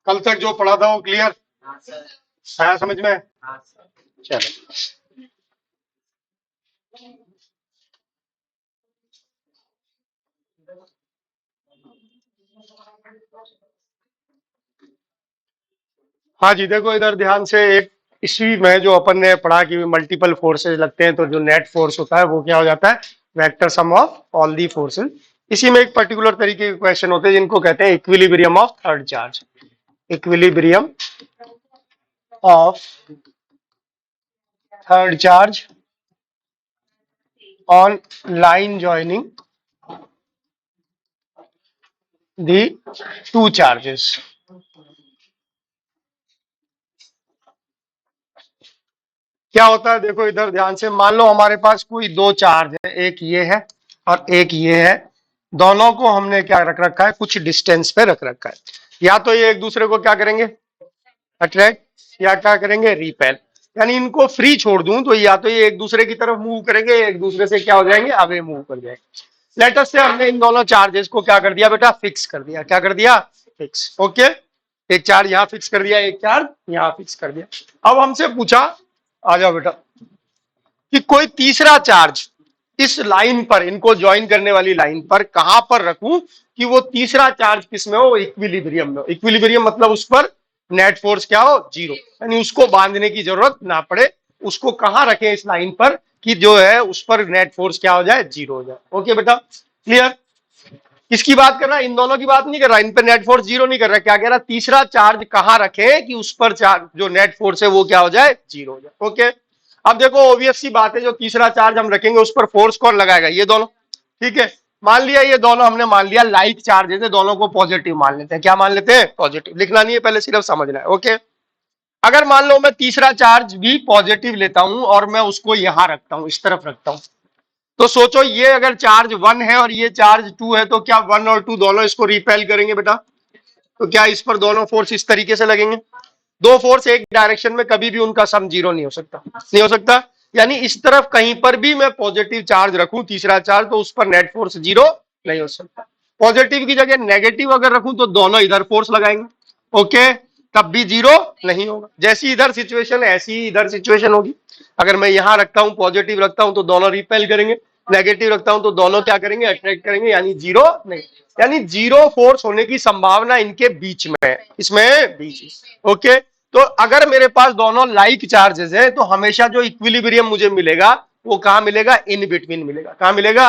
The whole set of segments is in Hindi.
कल तक जो पढ़ा था वो क्लियर आया समझ में? चलो, हाँ जी देखो इधर ध्यान से। एक इसी में जो अपन ने पढ़ा कि मल्टीपल फोर्सेज लगते हैं तो जो नेट फोर्स होता है वो क्या हो जाता है, vector sum of all the forces. इसी में एक पर्टिकुलर तरीके के क्वेश्चन होते हैं जिनको कहते हैं equilibrium of third charge. Equilibrium of third charge on line joining the two charges। क्या होता है देखो इधर ध्यान से, मान लो हमारे पास कोई दो चार्ज है, एक ये है और एक ये है। दोनों को हमने क्या रख रखा है, कुछ डिस्टेंस पे रख रखा है। या तो ये एक दूसरे को क्या करेंगे, अट्रैक्ट, या क्या करेंगे, रिपेल। यानी इनको फ्री छोड़ दूं तो या तो ये एक दूसरे की तरफ मूव करेंगे, एक दूसरे से क्या हो जाएंगे, अवे मूव कर जाएंगे। लेटर से हमने इन दोनों चार्जेस को क्या कर दिया बेटा, फिक्स कर दिया। क्या कर दिया, फिक्स। ओके, एक चार्ज यहां फिक्स कर दिया, एक चार्ज यहां फिक्स कर दिया। अब हमसे पूछा, आ जाओ बेटा, कि कोई तीसरा चार्ज इस लाइन पर, इनको ज्वाइन करने वाली लाइन पर कहां पर रखूं कि वो तीसरा चार्ज किस में हो, इक्विलिब्रियम में हो। इक्विलिब्रियम मतलब उस पर नेट फोर्स क्या हो, जीरो, यानी उसको बांधने की जरूरत ना पड़े। उसको कहां रखें इस लाइन पर कि जो है उस पर नेट फोर्स क्या हो जाए, जीरो हो जाए। ओके बेटा, क्लियर? किसकी बात कर रहा है, इन दोनों की बात नहीं कर रहा, इन पर नेट फोर्स जीरो नहीं कर रहा। क्या कह रहा, तीसरा चार्ज कहां रखे कि उस पर चार्ज जो नेट फोर्स है वो क्या हो जाए, जीरो हो जाए। ओके, अब देखो ऑब्वियस सी बात है, जो तीसरा चार्ज हम रखेंगे उस पर फोर्स कौन लगाएगा, ये दोनों। ठीक है, मान लिया ये दोनों, हमने मान लिया लाइक चार्जेस है, दोनों को पॉजिटिव मान लेते हैं। क्या मान लेते हैं, पॉजिटिव। लिखना नहीं है, पहले सिर्फ समझना है। ओके, अगर मान लो मैं तीसरा चार्ज भी पॉजिटिव लेता हूं और मैं उसको यहां रखता हूं, इस तरफ रखता हूं, तो सोचो ये अगर चार्ज वन है और ये चार्ज टू है, तो क्या वन और टू दोनों इसको रिपेल करेंगे बेटा? तो क्या इस पर दोनों फोर्स इस तरीके से लगेंगे? दो फोर्स एक डायरेक्शन में कभी भी उनका सम जीरो नहीं हो सकता, नहीं हो सकता। यानी इस तरफ कहीं पर भी मैं पॉजिटिव चार्ज रखूं, तीसरा चार्ज, तो उस पर नेट फोर्स जीरो नहीं हो सकता। पॉजिटिव की जगह नेगेटिव अगर रखूं तो दोनों इधर फोर्स लगाएंगे, ओके, तब भी जीरो नहीं होगा। जैसी इधर सिचुएशन है ऐसी ही इधर सिचुएशन होगी। अगर मैं यहां रखता हूं, पॉजिटिव रखता हूं, तो दोनों रिपेल करेंगे, नेगेटिव रखता हूं तो दोनों क्या करेंगे, अट्रैक्ट करेंगे, यानी जीरो नहीं। यानी जीरो फोर्स होने की संभावना इनके बीच में है, इसमें बीच। ओके, तो अगर मेरे पास दोनों लाइक चार्जेस है तो हमेशा जो इक्विलिब्रियम मुझे मिलेगा वो कहां मिलेगा, इन बिटवीन मिलेगा। कहां मिलेगा,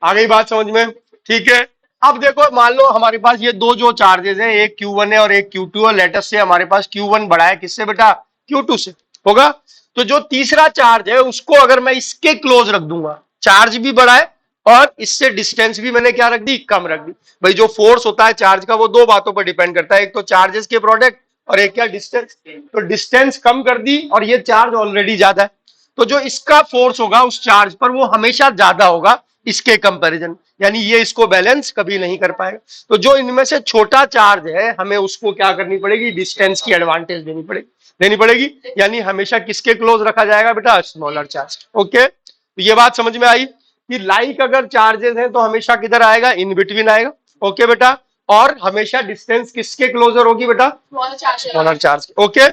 आ गई बात समझ में? ठीक है, अब देखो मान लो हमारे पास ये दो जो चार्जेस है, एक Q1 है और एक Q2 है। लेटस से हमारे पास Q1 बड़ा है किससे बेटा, Q2 से होगा। तो जो तीसरा चार्ज है उसको अगर मैं इसके क्लोज रख दूंगा, चार्ज भी बड़ा है और इससे डिस्टेंस भी मैंने क्या रख दी, कम रख दी। भाई जो फोर्स होता है चार्ज का वो दो बातों पर डिपेंड करता है, एक तो चार्जेस के प्रोडक्ट और एक क्या, डिस्टेंस। तो डिस्टेंस कम कर दी और ये चार्ज ऑलरेडी ज्यादा है, तो जो इसका फोर्स होगा उस चार्ज पर वो हमेशा ज्यादा होगा इसके कंपैरिजन, यानी ये इसको बैलेंस कभी नहीं कर पाएगा। तो जो इनमें से छोटा चार्ज है हमें उसको क्या करनी पड़ेगी, डिस्टेंस की एडवांटेज देनी पड़ेगी। यानी हमेशा किसके क्लोज रखा जाएगा बेटा, स्मॉलर चार्ज। ओके, तो ये बात समझ में आई कि लाइक अगर चार्जेस हैं तो हमेशा किधर आएगा, इन बिटवीन आएगा। ओके बेटा, और हमेशा डिस्टेंस किसके क्लोजर होगी बेटा, स्मॉलर चार्ज। ओके,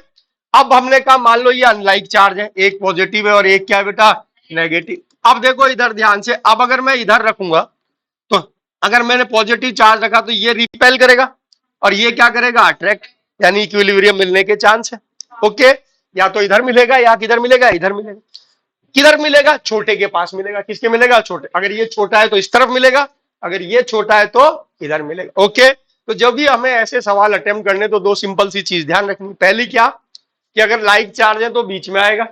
अब हमने कहा मान लो ये अनलाइक चार्ज है, एक पॉजिटिव है और एक क्या है बेटा, नेगेटिव। अब देखो इधर ध्यान से, अब अगर मैं इधर रखूंगा तो अगर मैंने पॉजिटिव चार्ज रखा तो ये रिपेल करेगा और ये क्या करेगा, अट्रैक्ट, यानी इक्विलिब्रियम मिलने के चांस है। ओके, या तो इधर मिलेगा या किधर मिलेगा, इधर मिलेगा। किधर मिलेगा, छोटे के पास मिलेगा। किसके मिलेगा, छोटे। अगर ये छोटा है तो इस तरफ मिलेगा, अगर ये छोटा है तो इधर मिलेगा। ओके, तो जब भी हमें ऐसे सवाल अटेम्प्ट करने तो दो सिंपल सी चीज ध्यान रखनी। पहली क्या, कि अगर लाइक चार्ज है तो बीच में आएगा,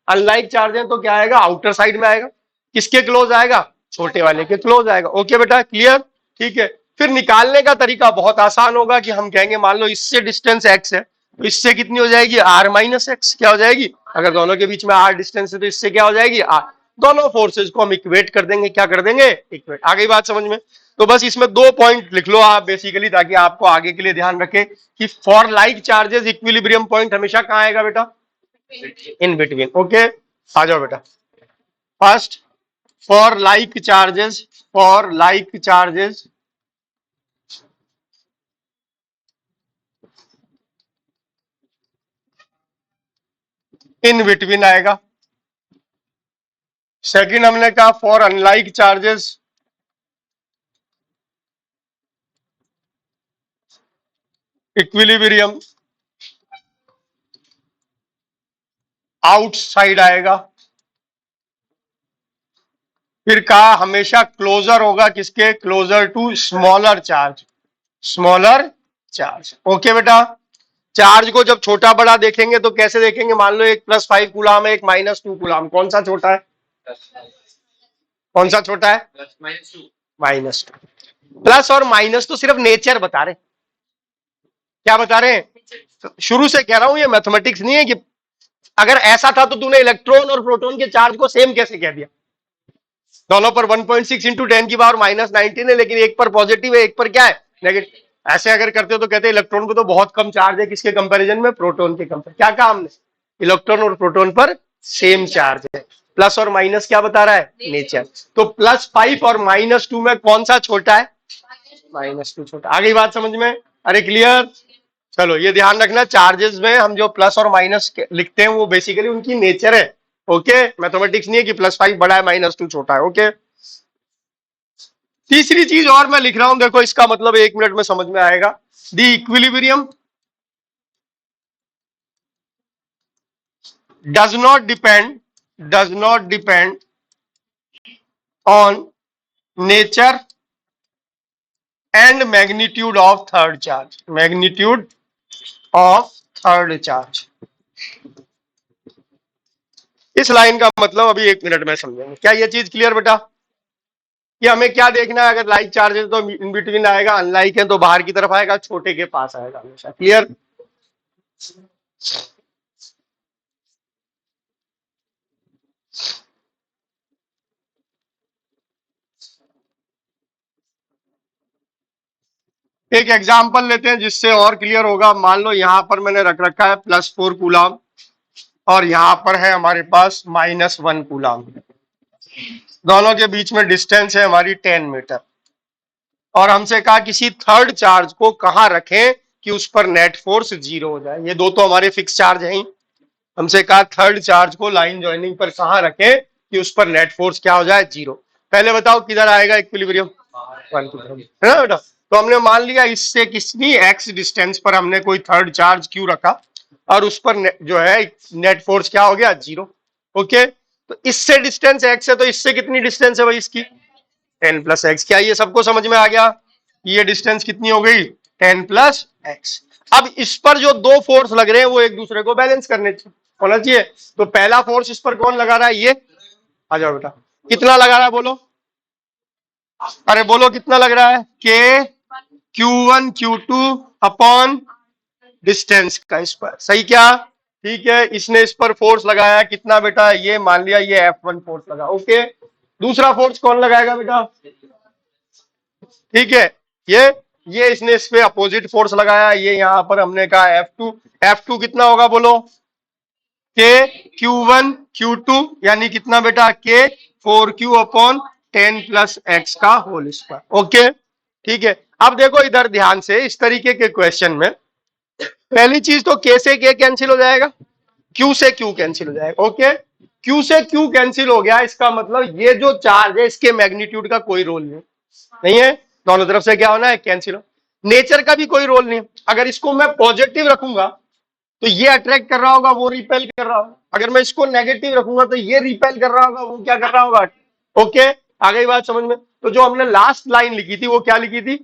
अनलाइक चार्ज है तो क्या आएगा, आउटर साइड में आएगा। किसके क्लोज आएगा, छोटे वाले के क्लोज आएगा। ओके बेटा, क्लियर? ठीक है, फिर निकालने का तरीका बहुत आसान होगा कि हम कहेंगे मान लो इससे डिस्टेंस x है तो इससे कितनी हो जाएगी, r माइनस एक्स। क्या हो जाएगी, अगर दोनों के बीच में r डिस्टेंस है तो इससे क्या हो जाएगी, r। दोनों फोर्सेज को हम इक्वेट कर देंगे, क्या कर देंगे, इक्वेट। आ गई बात समझ में? तो बस इसमें दो पॉइंट लिख लो आप बेसिकली, ताकि आपको आगे के लिए ध्यान रखे कि for like charges equilibrium point हमेशा कहां आएगा बेटा, इन बिटवीन। ओके, आ जाओ बेटा। First, for like charges in between आएगा। सेकंड हमने कहा for unlike charges equilibrium outside आएगा। फिर कहा हमेशा क्लोजर होगा किसके, closer to smaller charge, smaller charge. Okay बेटा, चार्ज को जब छोटा बड़ा देखेंगे तो कैसे देखेंगे, मान लो एक +5 कूलाम है, एक -2 कूलाम, कौन सा छोटा है, कौन सा छोटा है, -2। प्लस और माइनस तो सिर्फ नेचर बता रहे, क्या बता रहे हैं, शुरू से कह रहा हूं ये मैथमेटिक्स नहीं है कि अगर ऐसा था तो तूने इलेक्ट्रॉन और प्रोटॉन के चार्ज को सेम कैसे कह दिया। दोनों पर 1.6 इंटू 10 की पावर -19 है, लेकिन एक पर पॉजिटिव है, एक पर क्या है, नेगेटिव। ऐसे अगर करते हो तो कहते हैं इलेक्ट्रॉन को तो बहुत कम चार्ज है, किसके कंपैरिजन में, प्रोटॉन के कंपैरिजन। क्या कहा हमने, इलेक्ट्रॉन और प्रोटॉन पर सेम चार्ज है। प्लस और माइनस क्या बता रहा है, नेचर। तो +5 और -2 में कौन सा छोटा है, -2 छोटा। आ गई बात समझ में, अरे क्लियर। चलो ये ध्यान रखना, चार्जेस में हम जो प्लस और माइनस लिखते हैं वो बेसिकली उनकी नेचर है। ओके, मैथमेटिक्स नहीं है कि +5 बड़ा है -2 छोटा है। ओके, तीसरी चीज और मैं लिख रहा हूं, देखो इसका मतलब 1 मिनट में समझ में आएगा। The equilibrium does not depend on nature and magnitude of third charge, magnitude of third charge. इस लाइन का मतलब अभी 1 मिनट में समझेंगे। क्या ये चीज क्लियर बेटा, कि हमें क्या देखना है, अगर लाइक चार्ज है तो इन बिटवीन आएगा, अनलाइक है तो बाहर की तरफ आएगा, छोटे के पास आएगा हमेशा। क्लियर, एक एग्जांपल लेते हैं जिससे और क्लियर होगा। मान लो यहां पर मैंने रख रखा है +4 कूलाम और यहां पर है हमारे पास -1 कूलाम। दोनों के बीच में डिस्टेंस है हमारी 10 मीटर, और हमसे कहा किसी थर्ड चार्ज को कहां रखें कि उस पर नेट फोर्स 0 हो जाए। ये दो तो हमारे फिक्स चार्ज हैं ही। हमसे कहा थर्ड चार्ज को लाइन ज्वाइनिंग पर कहां रखें कि उस पर नेट फोर्स क्या हो जाए, 0। पहले बताओ किधर आएगा इक्विलिब्रियम, 1 की तरफ, है ना बेटा। तो हमने मान लिया इससे कितनी x डिस्टेंस पर हमने कोई थर्ड चार्ज क्यू रखा और उस पर जो है नेट फोर्स क्या हो गया, 0। ओके, तो इससे डिस्टेंस x है, तो इससे कितनी डिस्टेंस है भाई इसकी, 10 + x। क्या ये सबको समझ में आ गया, ये डिस्टेंस कितनी हो गई, 10 + x। अब इस पर जो दो फोर्स लग रहे हैं वो एक दूसरे को बैलेंस करने होना चाहिए। तो पहला फोर्स इस पर कौन लगा रहा है, ये आ जाओ बेटा, कितना लगा रहा है बोलो, अरे बोलो कितना लग रहा है, K Q1 Q2 upon distance का इस पर, सही क्या, ठीक है। इसने इस पर फोर्स लगाया कितना बेटा, ये मान लिया ये F1 फोर्स लगा। ओके, दूसरा फोर्स कौन लगाएगा बेटा, ठीक है, ये इसने इस पे अपोजिट फोर्स लगाया, ये यहां पर हमने कहा F2 कितना होगा बोलो, K Q1 Q2 यानी कितना बेटा, K 4Q अपॉन 10 + x का होल स्क्वायर। ओके, ठीक है। अब देखो इधर ध्यान से, इस तरीके के क्वेश्चन में पहली चीज तो K से K कैंसिल हो जाएगा, Q से Q कैंसिल हो जाएगा। ओके, Q से Q कैंसिल हो गया, इसका मतलब ये जो चार्ज है इसके मैग्नीट्यूड का कोई रोल नहीं है, दोनों तरफ से क्या होना है, कैंसिल हो। नेचर का भी कोई रोल नहीं है, अगर इसको मैं पॉजिटिव रखूंगा तो ये अट्रैक्ट कर रहा होगा, वो रिपेल कर रहा होगा। अगर मैं इसको नेगेटिव रखूंगा तो ये रिपेल कर रहा होगा, वो क्या कर रहा होगा। ओके, आ गई बात समझ में। तो जो हमने लास्ट लाइन लिखी थी वो क्या लिखी थी,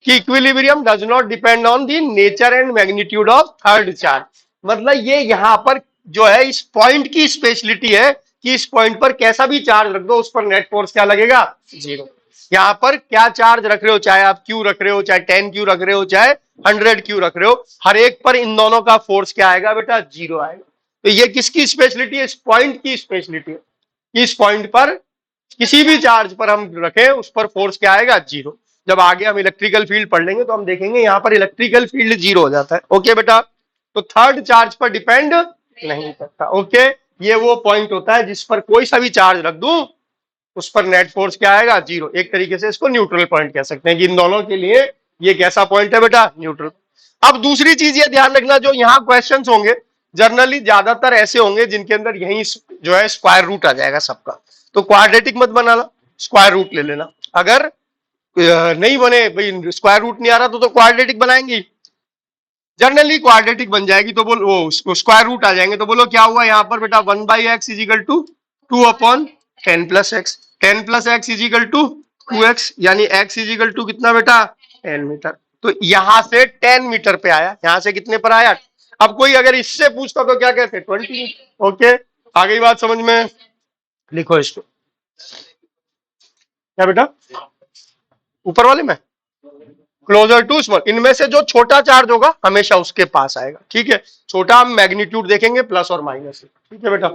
कि equilibrium does not depend on the nature and magnitude of third charge. मतलब ये यहां पर जो है इस पॉइंट की स्पेशलिटी है कि इस पॉइंट पर कैसा भी चार्ज रख दो उस पर नेट फोर्स क्या लगेगा, 0। यहां पर क्या चार्ज रख रहे हो, चाहे आप क्यू रख रहे हो, चाहे 10 क्यू रख रहे हो, चाहे 100 क्यू रख रहे हो, हर एक पर इन दोनों का फोर्स क्या आएगा बेटा, 0 आएगा। तो ये किसकी स्पेशलिटी है, इस पॉइंट की स्पेशलिटी है। इस पॉइंट पर किसी भी चार्ज पर हम रखें उस पर फोर्स क्या आएगा, 0। जब आगे हम इलेक्ट्रिकल फील्ड पढ़ लेंगे तो हम देखेंगे यहां पर इलेक्ट्रिकल फील्ड 0 हो जाता है। ओके बेटा, तो थर्ड चार्ज पर डिपेंड नहीं करता। ओके, ये वो पॉइंट होता है जिस पर कोई सा भी चार्ज रख दूं उस पर नेट फोर्स क्या आएगा, 0। एक तरीके से इसको न्यूट्रल पॉइंट कह सकते हैं कि इन दोनों के लिए ये कैसा पॉइंट है बेटा, न्यूट्रल। अब दूसरी चीज ये ध्यान रखना, जो यहाँ क्वेश्चंस होंगे जनरली ज्यादातर ऐसे होंगे जिनके अंदर यही जो है स्क्वायर रूट आ जाएगा सबका, तो क्वाड्रेटिक मत बनाना, स्क्वायर रूट ले लेना। अगर नहीं बने भाई, स्क्वायर रूट नहीं आ रहा तो क्वाड्रेटिक बनाएंगे, जनरली क्वाड्रेटिक बन जाएगी, तो बोल वो स्क्वायर रूट आ जाएंगे, तो बोलो क्या हुआ यहाँ पर बेटा, 1/x is equal to 2/10 + x, 10 + x is equal to 2x, यानी x इज इक्वल टू कितना बेटा, 10 मीटर। तो यहां से 10 मीटर पे आया, यहां से कितने पर आया। अब कोई अगर इससे पूछता तो क्या कहते, 20 मीटर। ओके, आ गई बात समझ में, लिखो इसको, क्या बेटा, ऊपर वाले में क्लोजर टू स्मॉल, इनमें से जो छोटा चार्ज होगा हमेशा उसके पास आएगा, ठीक है। छोटा हम मैग्नीट्यूड देखेंगे प्लस और माइनस, ठीक है बेटा।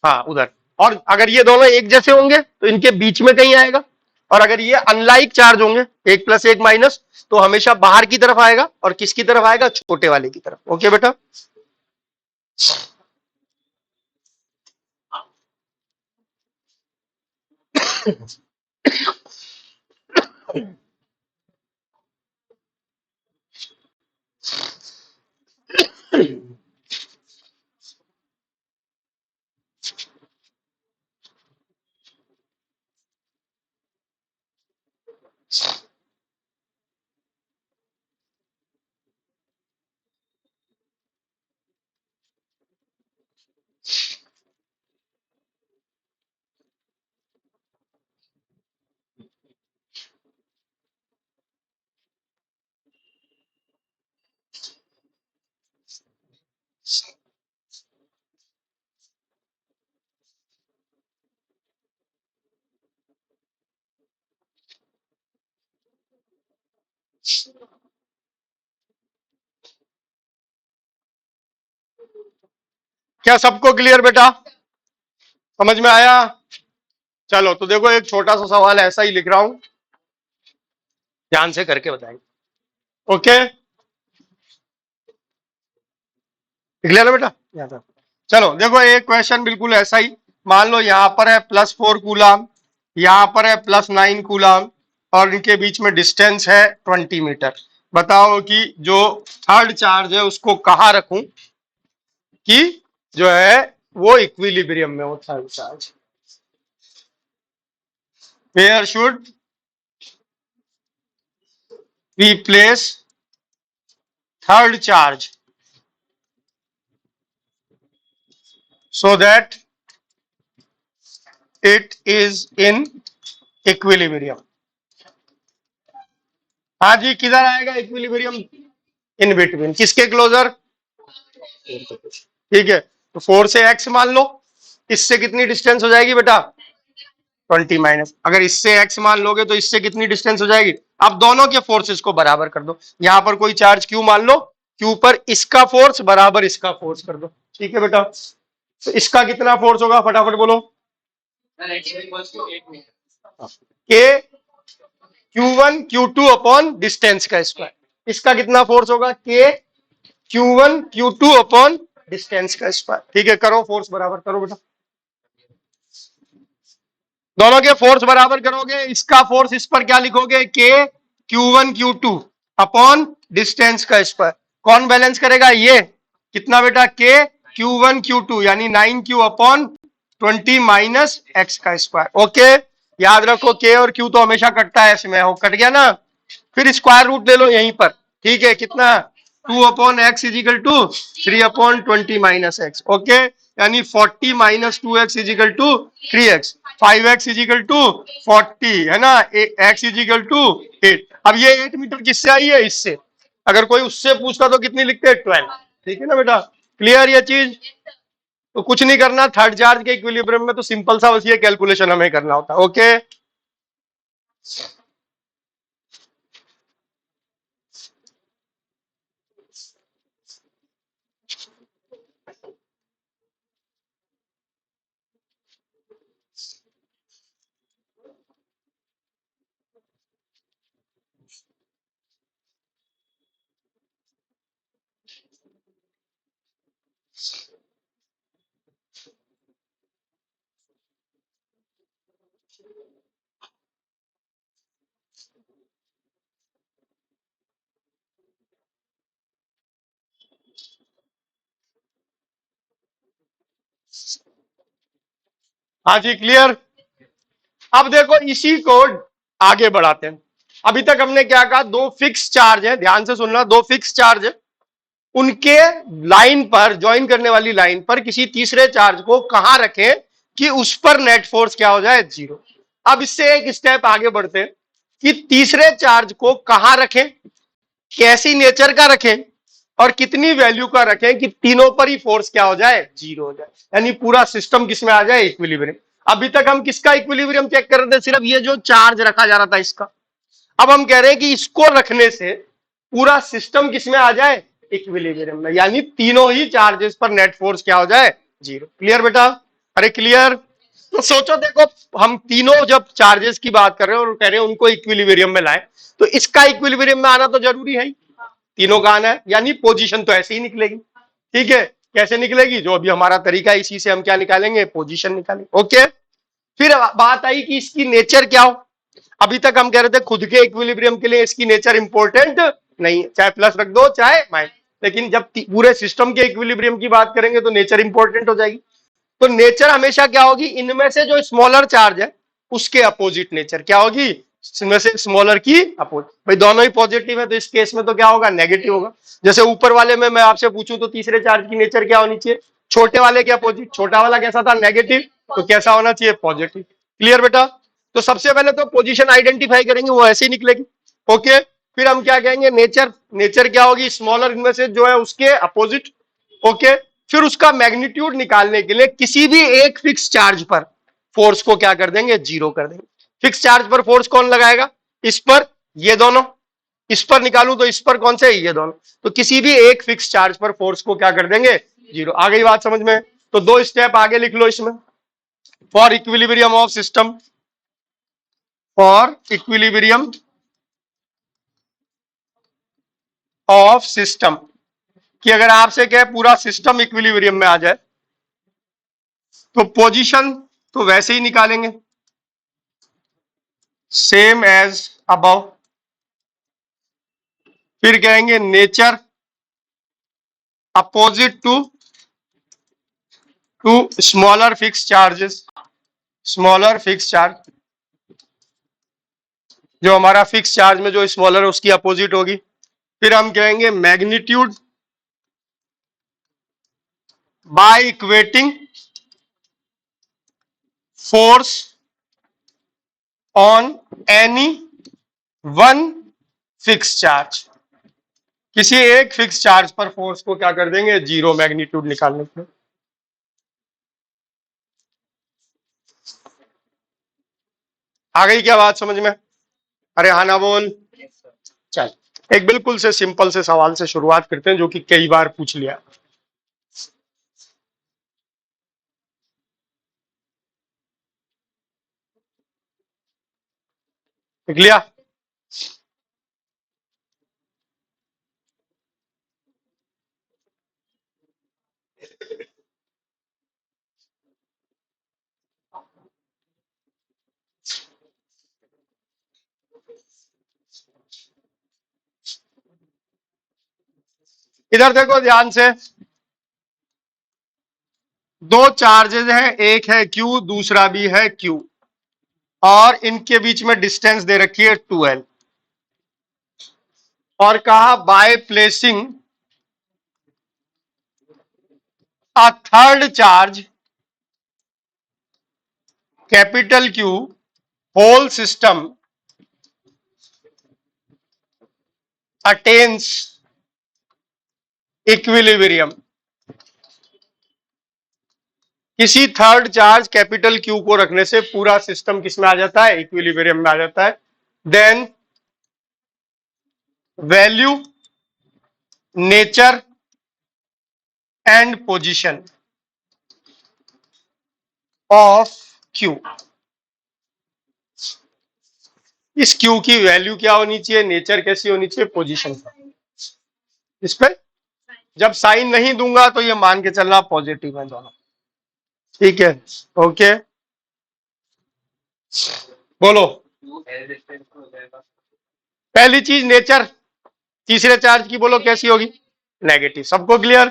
हाँ उधर, और अगर ये दोनों एक जैसे होंगे तो इनके बीच में कहीं आएगा, और अगर ये अनलाइक चार्ज होंगे, एक प्लस एक माइनस, तो हमेशा बाहर की तरफ आएगा, और किसकी तरफ आएगा, छोटे वाले की तरफ। ओके बेटा, क्या सबको क्लियर बेटा, समझ में आया। चलो तो देखो, एक छोटा सा सवाल ऐसा ही लिख रहा हूं, ध्यान से करके बताएंगे। ओके, लिख लिया ना बेटा, याद रखो। चलो देखो, एक क्वेश्चन बिल्कुल ऐसा ही, मान लो यहां पर है +4 कूलाम, यहां पर है +9 कूलाम, और इनके बीच में डिस्टेंस है 20 मीटर। बताओ कि जो थर्ड चार्ज है उसको कहां रखूं कि जो है वो इक्विलिब्रियम में हो, third charge. Where should we place third charge so that it is in equilibrium। हाँ जी, किधर आएगा इक्विलिब्रियम, इन बिटवीन, किसके क्लोजर, ठीक है। तो 4 से x मान लो, इससे कितनी डिस्टेंस हो जाएगी बेटा, 20 अगर इससे x मान लोगे तो इससे कितनी डिस्टेंस हो जाएगी। अब दोनों के फोर्सेस को बराबर कर दो, यहां पर कोई चार्ज q मान लो, q पर इसका फोर्स बराबर इसका फोर्स कर दो, ठीक है बेटा। तो इसका कितना फोर्स होगा, फटाफट बोलो, के Q1 Q2 डिस्टेंस का स्क्वायर। इसका कितना फोर्स होगा, के Q1 Q2 डिस्टेंस का स्क्वायर, ठीक है। करो फोर्स बराबर करो बेटा, दोनों के फोर्स बराबर करोगे, इसका फोर्स इस पर क्या लिखोगे, के Q1 Q2 डिस्टेंस का स्क्वायर। कौन बैलेंस करेगा, ये कितना बेटा, के Q1 Q2 यानी 9Q/20 - x का स्क्वायर। ओके, याद रखो के और क्यू तो हमेशा कटता है, इसमें हो कट गया ना, फिर स्क्वायर रूट ले लो यहीं पर, ठीक है। कितना, 2/x is equal to 3/20 - x। Okay, यानी 40 - 2x is equal to 3x, 5x is equal to 40 है ना, x इज इक्वल टू 8। अब ये 8 मीटर किससे आई है, इससे। अगर कोई उससे पूछता तो कितनी लिखते हैं, 12, ठीक है ना बेटा। क्लियर ये चीज, तो कुछ नहीं करना, थर्ड चार्ज के इक्विलिब्रियम में तो सिंपल सा बस ये कैलकुलेशन हमें करना होता है। ओके, हाँ जी, क्लियर। अब देखो इसी को आगे बढ़ाते हैं। अभी तक हमने क्या कहा, दो फिक्स चार्ज है, ध्यान से सुनना, दो फिक्स चार्ज है, उनके लाइन पर, ज्वाइन करने वाली लाइन पर किसी तीसरे चार्ज को कहां रखें कि उस पर नेट फोर्स क्या हो जाए, जीरो। अब इससे एक स्टेप आगे बढ़ते हैं कि तीसरे चार्ज को कहां रखें, कैसी नेचर का रखें और कितनी वैल्यू का रखें कि तीनों पर ही फोर्स क्या हो जाए, जीरो हो जाए, यानी पूरा सिस्टम किसमें आ जाए, इक्विलिब्रियम। अभी तक हम किसका इक्विलिब्रियम चेक कर रहे थे, सिर्फ ये जो चार्ज रखा जा रहा था इसका। अब हम कह रहे हैं कि इसको रखने से पूरा सिस्टम किसमें आ जाए, इक्विलिब्रियम में, यानी तीनों ही चार्जेस पर नेट फोर्स क्या हो जाए, जीरो। क्लियर बेटा? अरे क्लियर। तो सोचो, देखो हम तीनों जब चार्जेस की बात कर रहे हैं और कह रहे हैं उनको इक्विलिब्रियम में लाए, तो इसका इक्विलिब्रियम में आना तो जरूरी है ही, तीनों का आना है, यानी पोजीशन तो ऐसे ही निकलेगी। ठीक है, कैसे निकलेगी, जो अभी हमारा तरीका है, इसी से हम क्या निकालेंगे, पोजीशन निकालेंगे। ओके, फिर बात आई कि इसकी नेचर क्या हो। अभी तक हम कह रहे थे खुद के इक्विलिब्रियम के लिए इसकी नेचर इंपॉर्टेंट नहीं है, चाहे प्लस रख दो चाहे माइनस, लेकिन जब पूरे सिस्टम के इक्विलिब्रियम की बात करेंगे तो नेचर इंपॉर्टेंट हो जाएगी। तो नेचर हमेशा क्या होगी, इनमें से जो स्मॉलर चार्ज है उसके अपोजिट नेचर क्या होगी, इनमें से स्मॉलर की अपोजिट। भाई दोनों ही पॉजिटिव है तो इस केस में तो क्या होगा, नेगेटिव होगा। जैसे ऊपर वाले में मैं आपसे पूछूं तो तीसरे चार्ज की नेचर क्या होनी चाहिए, छोटे वाले के अपोजिट। छोटा वाला कैसा था, नेगेटिव, तो कैसा होना चाहिए, पॉजिटिव। क्लियर बेटा? तो सबसे पहले तो पोजीशन आइडेंटिफाई करेंगे, वो ऐसे ही निकलेगी। ओके, फिर हम क्या कहेंगे, नेचर। नेचर क्या होगी, स्मॉलर इनमें से जो है उसके अपोजिट। ओके, फिर उसका मैग्नीट्यूड निकालने के लिए किसी भी एक फिक्स चार्ज पर फोर्स को क्या कर देंगे, जीरो कर देंगे। फिक्स चार्ज पर फोर्स कौन लगाएगा, इस पर, ये दोनों। इस पर निकालूं तो इस पर कौन से, ये दोनों। तो किसी भी एक फिक्स चार्ज पर फोर्स को क्या कर देंगे, जीरो। आ गई बात समझ में? तो दो स्टेप आगे लिख लो इसमें, for equilibrium of system, for equilibrium of system, कि अगर आपसे क्या पूरा सिस्टम इक्विलिब्रियम में आ जाए तो पोजीशन तो वैसे ही निकालेंगे, सेम एज अबव। फिर कहेंगे nature opposite to smaller fix charges, smaller fix charge, जो हमारा फिक्स चार्ज में जो स्मॉलर है उसकी अपोजिट होगी। फिर हम कहेंगे magnitude by equating force on any one fix charge, किसी एक फिक्स चार्ज पर फोर्स को क्या कर देंगे, जीरो, मैग्नीट्यूड निकालने के लिए। आ गई क्या बात समझ में? अरे हाँ ना बोल। चल, एक बिल्कुल से सिंपल से सवाल से शुरुआत करते हैं जो कि कई बार पूछ लिया। देख लिया? इधर देखो ध्यान से, दो चार्जेस हैं, एक है Q दूसरा भी है Q, और इनके बीच में डिस्टेंस दे रखी है 2L, और कहा by placing a third charge capital Q, whole system attains equilibrium. किसी थर्ड चार्ज कैपिटल Q को रखने से पूरा सिस्टम किस में आ जाता है, इक्विलिब्रियम में आ जाता है। Then value, nature and position of Q, इस Q की वैल्यू क्या होनी चाहिए, नेचर कैसी होनी चाहिए, पोजीशन। इस पे जब साइन नहीं दूंगा तो ये मान के चलना पॉजिटिव है दोनों। ठीक है, ओके, बोलो। पहली चीज नेचर तीसरे चार्ज की, बोलो कैसी होगी, नेगेटिव। सबको क्लियर?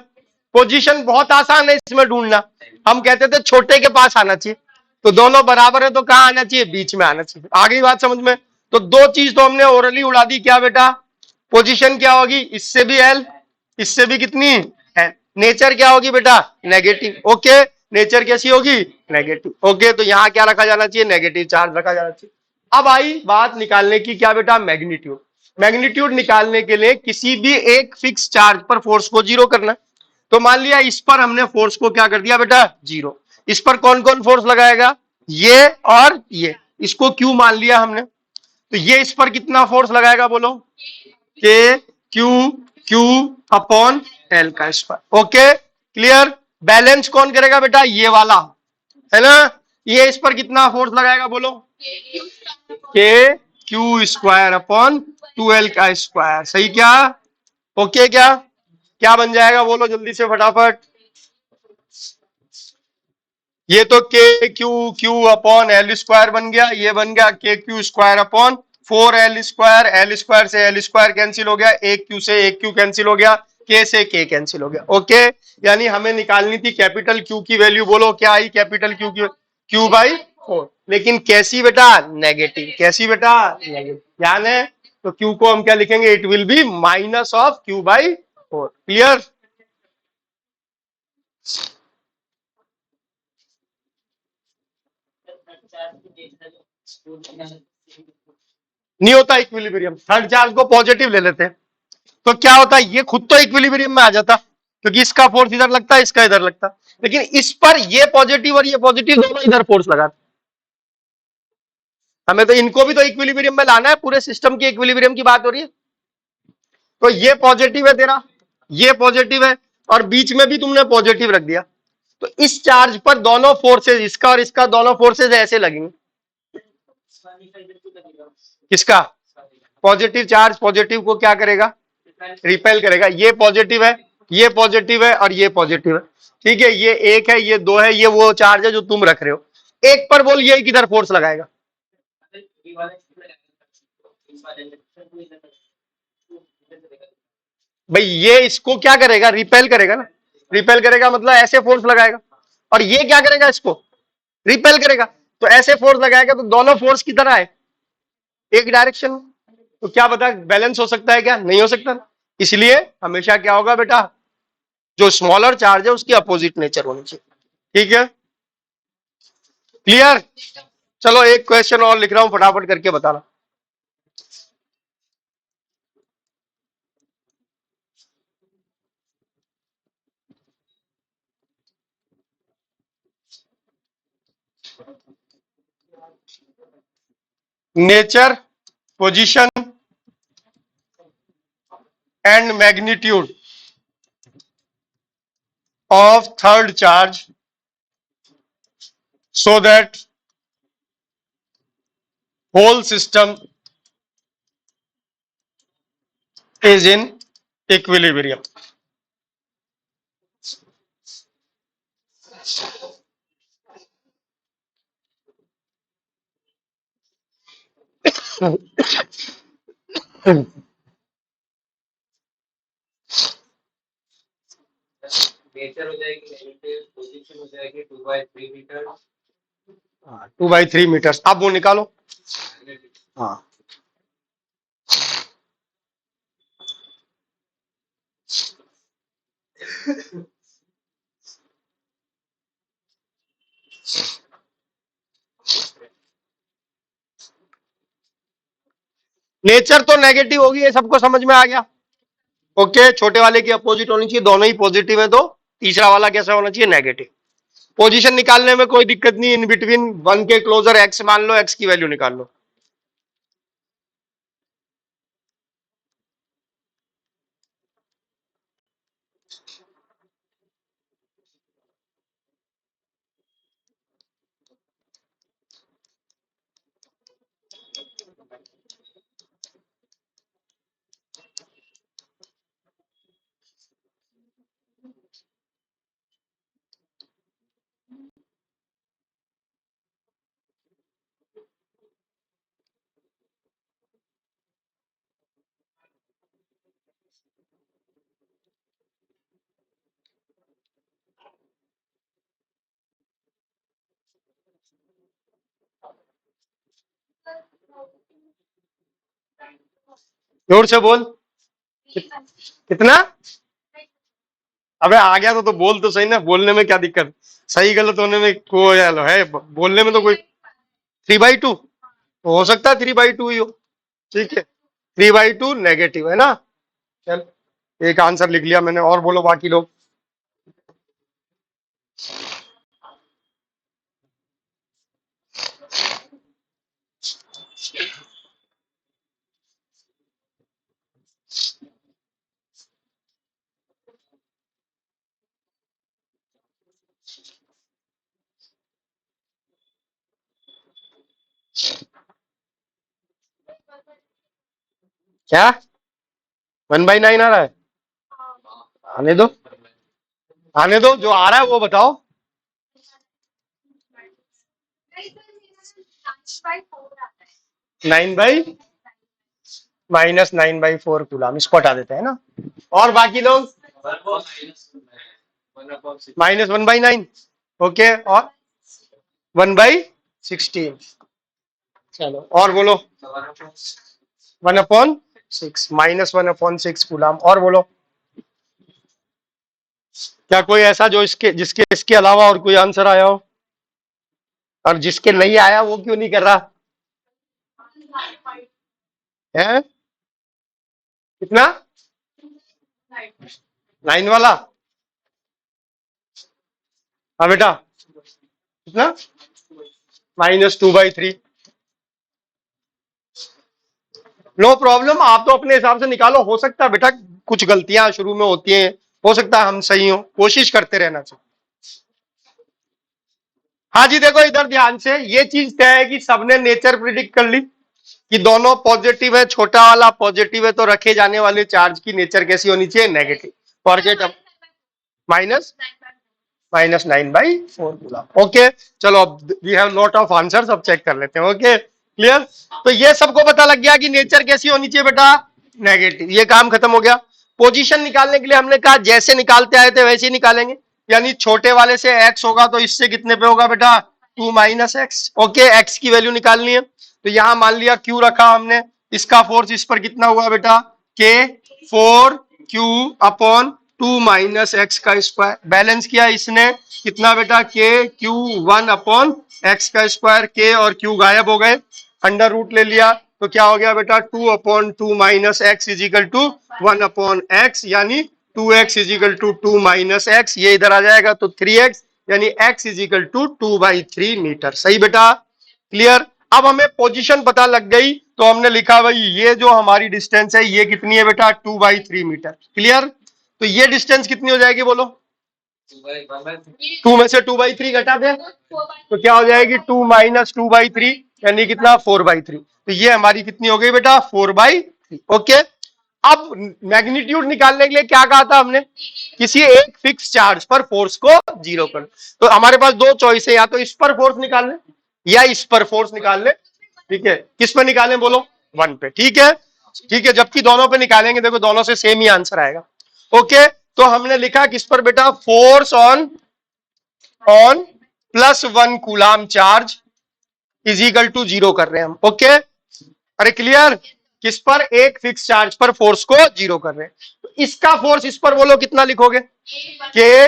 पोजीशन बहुत आसान है इसमें ढूंढना। हम कहते थे छोटे के पास आना चाहिए, तो दोनों बराबर है तो कहां आना चाहिए? बीच में आना चाहिए। आ गई बात समझ में? तो दो चीज तो हमने ओरली उड़ा दी। क्या बेटा? पोजीशन क्या होगी? इससे भी एल, इससे भी कितनी है? नेचर क्या होगी बेटा? नेगेटिव। ओके, नेचर कैसी होगी? नेगेटिव। ओके, तो यहां क्या रखा जाना चाहिए? नेगेटिव चार्ज रखा जाना चाहिए। अब आई बात निकालने की। क्या बेटा? मैग्नीट्यूड। मैग्नीट्यूड निकालने के लिए किसी भी एक फिक्स चार्ज पर फोर्स को जीरो करना। तो मान लिया इस पर हमने फोर्स को क्या कर दिया बेटा? जीरो। इस पर कौन कौन फोर्स लगाएगा? ये और ये। इसको क्यू मान लिया हमने। तो ये इस पर कितना फोर्स लगाएगा बोलो? के क्यू क्यू अपॉन एल का स्क्वायर। Okay, clear? बैलेंस कौन करेगा बेटा? ये वाला, है ना? ये इस पर कितना फोर्स लगाएगा बोलो? के क्यू स्क्वायर अपॉन 2l का स्क्वायर। सही क्या? ओके, क्या क्या बन जाएगा बोलो जल्दी से फटाफट? ये तो के Q Q upon L square बन गया। ये बन गया K Q square upon 4l square. L square से एल स्क्वायर कैंसिल हो गया, एक क्यू से एक क्यू कैंसिल हो गया, के से के कैंसिल हो गया। ओके, यानी हमें निकालनी थी कैपिटल क्यू की वैल्यू। बोलो क्या आई कैपिटल क्यू की? Q by 4। लेकिन कैसी बेटा? नेगेटिव। कैसी बेटा? नेगेटिव। ध्यान है? तो क्यू को हम क्या लिखेंगे? It will be minus of Q by 4। Clear? नहीं होता इक्विलिब्रियम। थर्ड चार्ज को पॉजिटिव ले लेते हैं तो क्या होता है? ये खुद तो इक्विलिब्रियम में आ जाता, क्योंकि इसका फोर्स इधर लगता है, इसका इधर लगता। लेकिन इस पर ये पॉजिटिव और ये पॉजिटिव दोनों इधर फोर्स लगाते। हमें तो इनको भी तो इक्विलिब्रियम में लाना है। पूरे सिस्टम की इक्विलिब्रियम की बात हो रही है। तो ये पॉजिटिव है तेरा, ये पॉजिटिव है, और बीच में भी तुमने पॉजिटिव रख दिया। तो इस चार्ज पर दोनों फोर्सेज, इसका और इसका, दोनों फोर्सेज ऐसे लगेंगे। किसका? पॉजिटिव चार्ज पॉजिटिव को क्या करेगा? रिपेल करेगा। ये पॉजिटिव है, ये पॉजिटिव है, और ये पॉजिटिव है। ठीक है, ये एक है, ये दो है, ये वो चार्ज है जो तुम रख रहे हो। एक पर बोल ये किधर फोर्स लगाएगा? भाई ये इसको क्या करेगा? रिपेल करेगा ना। रिपेल करेगा मतलब ऐसे फोर्स लगाएगा, और ये क्या करेगा? इसको रिपेल करेगा। तो ऐसे फोर्स लगाएगा तो दोनों फोर्स की तरह है, एक डायरेक्शन में। तो क्या बता, बैलेंस हो सकता है क्या? नहीं हो सकता ना। इसलिए हमेशा क्या होगा बेटा? जो स्मॉलर चार्ज है उसकी अपोजिट नेचर होनी चाहिए। ठीक है, क्लियर? चलो एक क्वेश्चन और लिख रहा हूं, फटाफट करके बताना। Nature, position and magnitude of third charge so that whole system is in equilibrium. Nature हो जाएगी, पोजीशन हो जाएगी 2/3 मीटर। 2/3 मीटर। अब वो निकालो। हाँ, नेचर तो नेगेटिव होगी, ये सबको समझ में आ गया। ओके, छोटे वाले की अपोजिट होनी चाहिए, दोनों ही पॉजिटिव है तो तीसरा वाला कैसा होना चाहिए? नेगेटिव। पोजीशन निकालने में कोई दिक्कत नहीं। इन बिटवीन वन के क्लोजर एक्स मान लो, एक्स की वैल्यू निकाल लो। जोर से बोल। कितना? अबे आ गया तो बोल तो सही ना, बोलने में क्या दिक्कत? सही गलत होने में कोई है? बोलने में तो कोई। 3/2 हो सकता है, 3/2 ही हो। ठीक है, 3/2 नेगेटिव है ना। चल, एक आंसर लिख लिया मैंने, और बोलो बाकी लोग। क्या 1/9 आ रहा है? आने दो, आने दो, जो आ रहा है वो बताओ। 9/-9/4 कूलम, इसको हटा देते हैं ना। और बाकी लोग -1/9। ओके, और 1/16। चलो और बोलो। 1/6, -1/6 कूलम। और बोलो, क्या कोई ऐसा जो इसके जिसके इसके अलावा और कोई आंसर आया हो? और जिसके नहीं आया वो क्यों नहीं कर रहा है? कितना? 9 वाला? हाँ बेटा, कितना? -2/3। नो प्रॉब्लम, आप तो अपने हिसाब से निकालो। हो सकता है बेटा कुछ गलतियां शुरू में होती हैं, हो सकता है हम सही हो, कोशिश करते रहना चाहिए। हाँ जी, देखो इधर ध्यान से, ये चीज तय है कि सबने नेचर प्रिडिक्ट कर ली कि दोनों पॉजिटिव है, छोटा वाला पॉजिटिव है, तो रखे जाने वाले चार्ज की नेचर कैसी होनी चाहिए? नेगेटिव। फॉरगेट अब माइनस -9/4 कूलम। ओके, चलो अब we have lot of answers, अब चेक कर लेते हैं। Okay, clear? तो ये सबको पता लग गया कि नेचर कैसी होनी चाहिए बेटा? नेगेटिव। ये काम खत्म हो गया। पोजीशन निकालने के लिए हमने कहा जैसे निकालते आए थे वैसे ही निकालेंगे, यानी छोटे वाले से x होगा तो इससे कितने पे होगा बेटा? 2 - x। ओके, x की वैल्यू निकालनी है, तो यहां मान लिया q रखा हमने, इसका फोर्स इस पर कितना हुआ बेटा? k 4q/2 - x का स्क्वायर। बैलेंस किया इसने कितना बेटा? k q1/x²। k और q गायब हो गए, अंडर रूट ले लिया, तो क्या हो गया बेटा? 2/2 - x इजिकल टू 1/x, यानी 2x इजिकल टू 2 - x। ये इधर आ जाएगा तो 3x, यानी x इजिकल टू 2/3 मीटर। सही बेटा, क्लियर? अब हमें पोजीशन पता लग गई, तो हमने लिखा भाई ये जो हमारी डिस्टेंस है ये कितनी है बेटा? 2/3 मीटर। क्लियर? तो ये डिस्टेंस कितनी हो जाएगी बोलो? 2 में से 2/3 घटा दे तो क्या हो जाएगी? 2 - 2/3, यानी कितना? 4/3। तो ये हमारी कितनी हो गई बेटा? 4/3। ओके, अब मैग्नीट्यूड निकालने के लिए क्या कहा था हमने? किसी एक फिक्स चार्ज पर फोर्स को जीरो कर। तो हमारे पास दो चॉइस है, या तो इस पर फोर्स निकाल ले या इस पर फोर्स निकाल ले। ठीक है, किस पर निकालें बोलो? 1 पे। ठीक है, ठीक है, जबकि दोनों पे निकालेंगे देखो दोनों से सेम ही आंसर आएगा। ओके, तो हमने लिखा किस पर बेटा? Force on on +1 coulomb charge is equal to 0 कर रहे हैं हम। ओके, अरे क्लियर? किस पर? एक फिक्स चार्ज पर फोर्स को 0 कर रहे हैं, तो इसका फोर्स इस पर बोलो कितना लिखोगे? के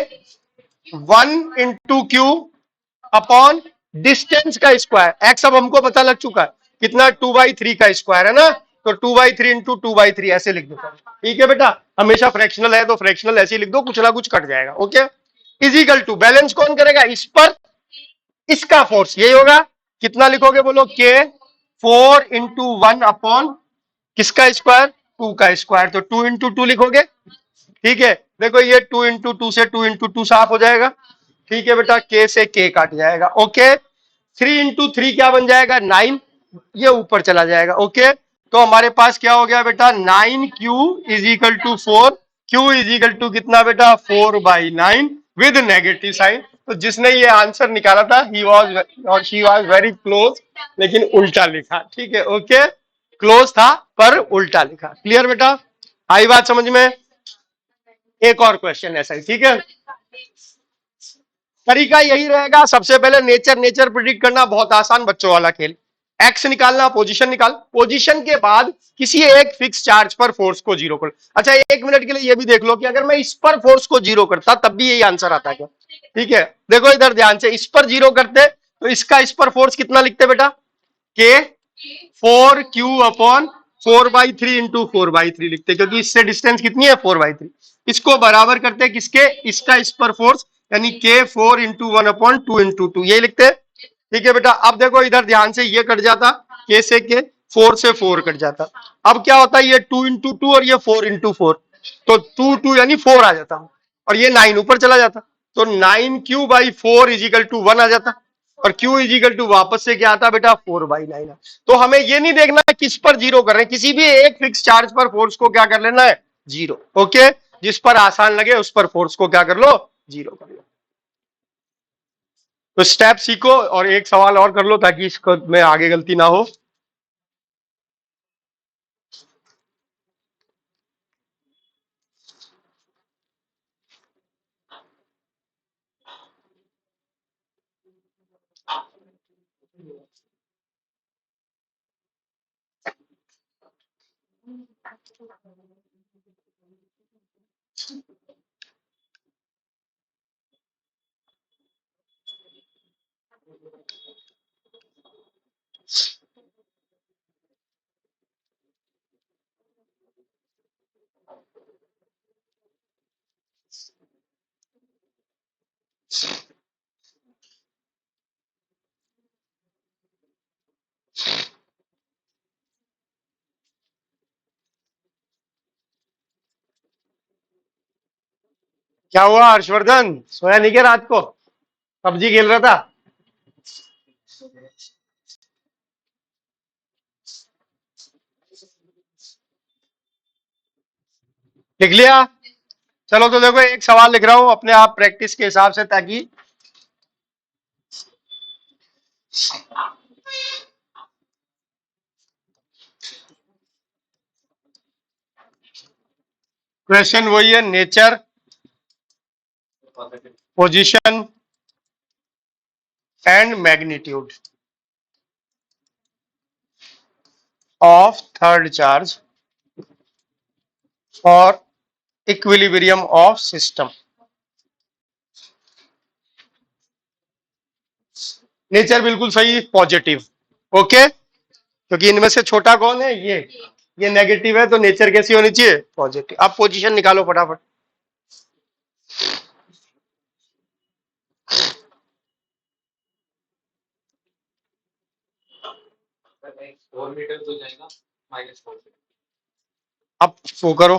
1 × Q डिस्टेंस का स्क्वायर। एक्स अब हमको पता लग चुका है कितना? 2/3 का स्क्वायर है ना, तो 2/3 × 2/3 ऐसे लिख दो। ठीक है बेटा, हमेशा फ्रैक्शनल है तो फ्रैक्शनल ऐसे लिख दो, कुछ ना कुछ कट जाएगा। ओके, इजिकल टू बैलेंस कौन करेगा? इस पर इसका फोर्स यही होगा। कितना लिखोगे बोलो? के 4 × 1 किसका स्क्वायर? 2 का स्क्वायर, तो 2 × 2 लिखोगे। ठीक है, देखो ये 2 × 2 से 2 × 2 साफ हो जाएगा। ठीक है बेटा, के से के काट जाएगा। ओके, 3 × 3 क्या बन जाएगा? 9, ये ऊपर चला जाएगा। ओके, तो हमारे पास क्या हो गया बेटा? 9q is equal to 4। q is equal to कितना बेटा? 4/9 विद नेगेटिव साइन। तो जिसने ये आंसर निकाला था ही वॉज और शी वॉज वेरी क्लोज, लेकिन उल्टा लिखा। ठीक है, ओके, क्लोज था पर उल्टा लिखा। क्लियर बेटा? आई बात समझ में? एक और क्वेश्चन ऐसा ही। ठीक है, तरीका यही रहेगा। सबसे पहले नेचर प्रिडिक्ट करना बहुत आसान, बच्चों वाला खेल। एक्स निकालना, पोजीशन निकाल, पोजीशन के बाद किसी एक फिक्स चार्ज पर फोर्स को जीरो कर। अच्छा, एक मिनट के लिए ये भी देख लो कि अगर मैं इस पर फोर्स को जीरो करता तब भी यही आंसर आता क्या? ठीक है, देखो इधर ध्यान से, इस पर जीरो करते तो इसका इस पर फोर्स कितना लिखते बेटा? के 4q/4/3 इंटू 4/3 लिखते, क्योंकि इससे डिस्टेंस कितनी है? 4/3। इसको बराबर करते किसके? इसका इस पर फोर्स, यानी के 4 × 1/2 ये लिखते। ठीक है बेटा, अब देखो इधर ध्यान से, ये कट जाता, के से के, 4 से 4 कट जाता। अब क्या होता है? ये 2 × 2 और ये 4 × 4, तो 2 यानी 4 आ जाता, और ये 9 ऊपर चला जाता, तो 9q/4 = 1 आ जाता, और q = वापस से क्या आता बेटा? 4/9। तो हमें ये नहीं देखना है किस पर जीरो कर रहे हैं, किसी भी एक फिक्स चार्ज पर फोर्स को क्या कर लेना है? जीरो। ओके, जिस पर आसान लगे उस पर फोर्स को क्या कर लो? जीरो कर लो। तो स्टेप सीखो और एक सवाल और कर लो ताकि इसको में आगे गलती ना हो। क्या हुआ हर्षवर्धन, सोया नहीं क्या रात को? पबजी खेल रहा था? लिख लिया? चलो तो देखो, एक सवाल लिख रहा हूं अपने आप प्रैक्टिस के हिसाब से, ताकि क्वेश्चन वही है, nature, position and magnitude of third charge for equilibrium of system. Nature बिल्कुल सही, पॉजिटिव। ओके, क्योंकि इनमें से छोटा कौन है? ये नेगेटिव है, तो नेचर कैसी होनी चाहिए? पॉजिटिव। अब पोजीशन निकालो फटाफट। अब वो करो।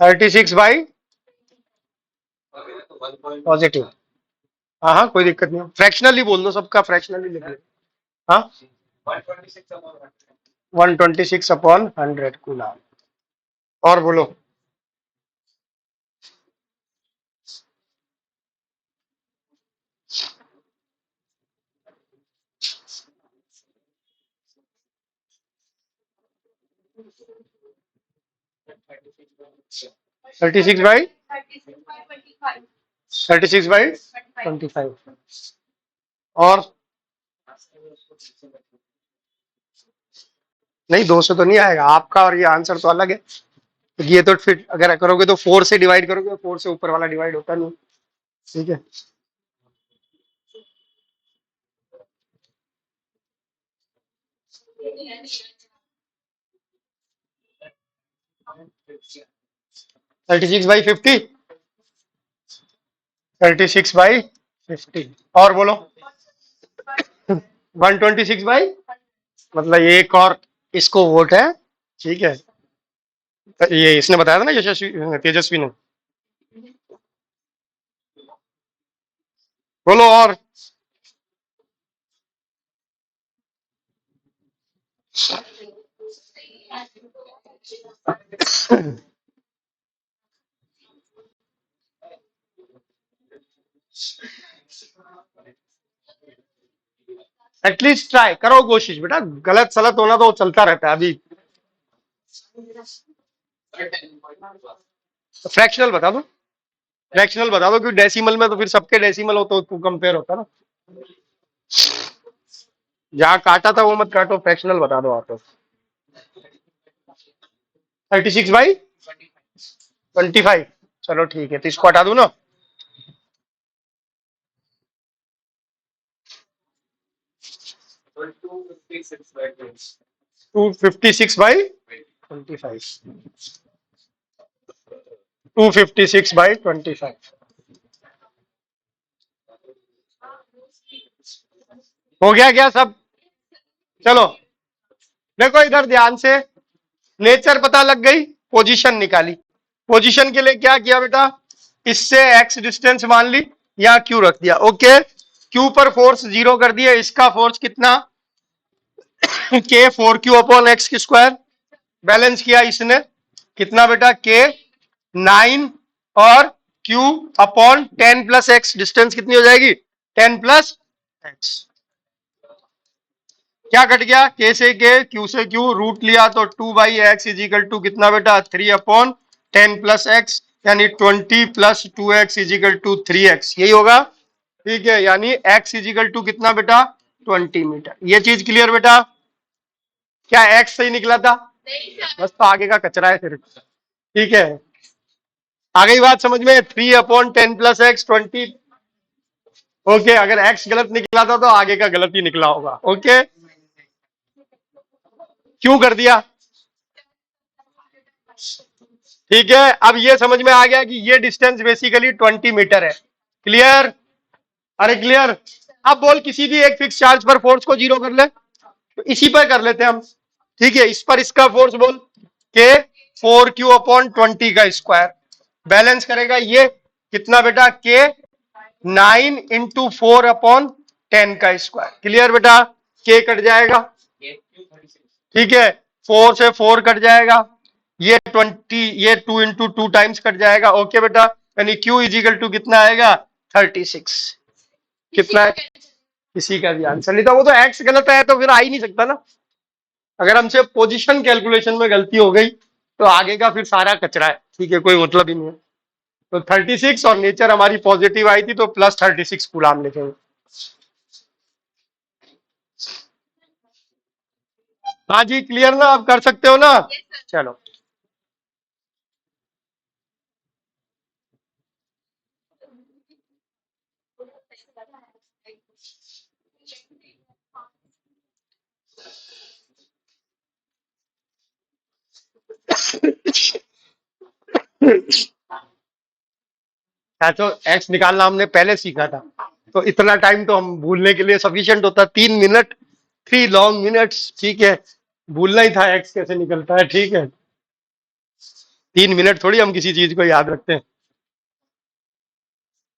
36/, पॉजिटिव। हाँ हाँ, कोई दिक्कत नहीं, फ्रैक्शनली बोल दो, सबका फ्रैक्शनली लिख लो। हाँ, 126/100 कूलम। और बोलो। 36/25। और नहीं, 2 से तो नहीं आएगा आपका, और ये आंसर तो अलग है। ये तो फिर अगर करोगे तो 4 से डिवाइड करोगे, 4 से ऊपर वाला डिवाइड होता नहीं। ठीक है, थर्टी सिक्स बाई फिफ्टी, 36/50। और बोलो 126/, मतलब एक और इसको वोट है। ठीक है, ये इसने बताया था ना, यशस्वी तेजस्वी ने। बोलो और। एटलीस्ट ट्राई करो, कोशिश बेटा, गलत सलत होना तो चलता रहता है अभी। फ्रैक्शनल बता दो, फ्रैक्शनल बता दो, क्योंकि डेसिमल में तो फिर सबके डेसिमल हो तो कंपेयर होता ना। जहां काटा था वो मत काटो, फ्रैक्शनल बता दो आप। 36/25। चलो ठीक है, तो इसको हटा दू ना। 256/25। 256/25। हो गया क्या सब? चलो देखो इधर ध्यान से, नेचर पता लग गई, पोजीशन निकाली। पोजीशन के लिए क्या किया बेटा, इससे एक्स डिस्टेंस मान ली, या क्यू रख दिया। ओके, क्यू पर फोर्स 0 कर दिया, इसका फोर्स कितना, के 4q/x²। बैलेंस किया इसने, कितना बेटा, के 9, और q/10 + x, डिस्टेंस कितनी हो जाएगी, 10 + x। क्या कट गया, के से के, क्यू से क्यू, रूट लिया तो 2/x = कितना बेटा, 3/10 + x, यानी 20 + 2x = 3x, यही होगा। ठीक है, यानी x = कितना बेटा, 20 मीटर। ये चीज क्लियर बेटा? क्या x सही निकला था? बस, तो आगे का कचरा है फिर। ठीक है, आ गई बात समझ में, 3/10 + x 20। ओके, अगर x गलत निकला था तो आगे का गलत ही निकला होगा। ओके, क्यों कर दिया? ठीक है, अब ये समझ में आ गया कि ये डिस्टेंस बेसिकली 20 मीटर है। क्लियर? अरे क्लियर। अब बोल, किसी भी एक फिक्स चार्ज पर फोर्स को 0 कर ले, तो इसी पर कर लेते हैं हम। ठीक है, इस पर इसका फोर्स बोल, के 4q/20 का स्क्वायर। बैलेंस करेगा ये कितना बेटा, के 9 × 4/10 का स्क्वायर। क्लियर बेटा? के कट जाएगा, ठीक है, 4 से 4 कट जाएगा, ये 20, ये 2 × 2 टाइम्स कट जाएगा। ओके बेटा, यानी Q = कितना आएगा, 36। कितना है? किसी का भी आंसर नहीं था, वो तो एक्स गलत है तो फिर आ ही नहीं सकता ना। अगर हमसे पोजीशन कैलकुलेशन में गलती हो गई तो आगे का फिर सारा कचरा है। ठीक है, कोई मतलब ही नहीं है। तो 36, और नेचर हमारी पॉजिटिव आई थी तो +36 कूलाम लिखेंगे। हाँ जी, क्लियर ना, आप कर सकते हो ना? चलो, तो एक्स निकालना हमने पहले सीखा था, तो इतना टाइम तो हम भूलने के लिए सफिशिएंट होता, 3 मिनट, 3 लॉन्ग मिनट्स। ठीक है, भूलना ही था एक्स कैसे निकलता है। ठीक है, 3 मिनट थोड़ी हम किसी चीज को याद रखते हैं।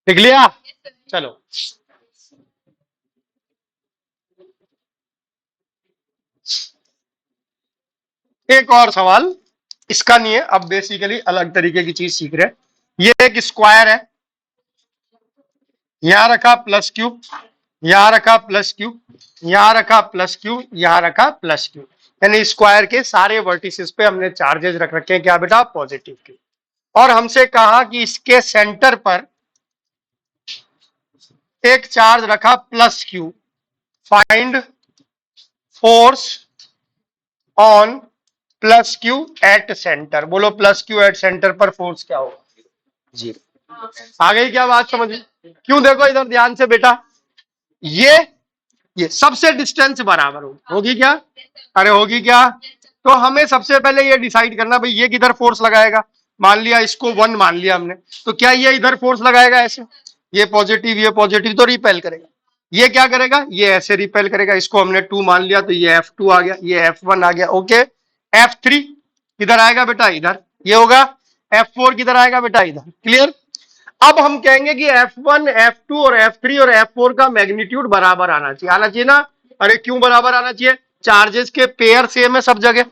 लिख लिया? चलो, एक और सवाल, इसका नहीं है, अब बेसिकली अलग तरीके की चीज सीख रहे हैं। ये एक स्क्वायर है, यहां रखा +q, यहां रखा +q, यहां रखा +q, यहां रखा +q, यानी स्क्वायर के सारे वर्टिसेस पे हमने चार्जेस रख रखे हैं, क्या बेटा, पॉजिटिव के। और हमसे कहा कि इसके सेंटर पर एक चार्ज रखा +q, find force on plus Q at centre. बोलो प्लस क्यू एट सेंटर पर फोर्स क्या होगा? जीरो। आ गई क्या बात समझ में? क्यों? देखो इधर ध्यान से बेटा, ये ये सबसे डिस्टेंस बराबर होगी क्या? अरे होगी क्या? तो हमें सबसे पहले ये डिसाइड करना भाई ये किधर फोर्स लगाएगा। मान लिया इसको 1 मान लिया हमने, तो क्या ये इधर फोर्स लगाएगा ऐसे? ये पॉजिटिव तो रिपेल करेगा। ये क्या करेगा? ये ऐसे रिपेल करेगा। इसको हमने 2 मान लिया तो ये F2 आ गया, ये F1 आ गया। ओके, F3 किधर आएगा बेटा? इधर। ये होगा। F4 किधर आएगा बेटा? इधर। क्लियर? अब हम कहेंगे कि F1, F2 और F3 और F4 का मैग्नीट्यूड बराबर आना चाहिए ना? अरे क्यों बराबर आना चाहिए? चार्जेस के पेयर सेम है सब जगह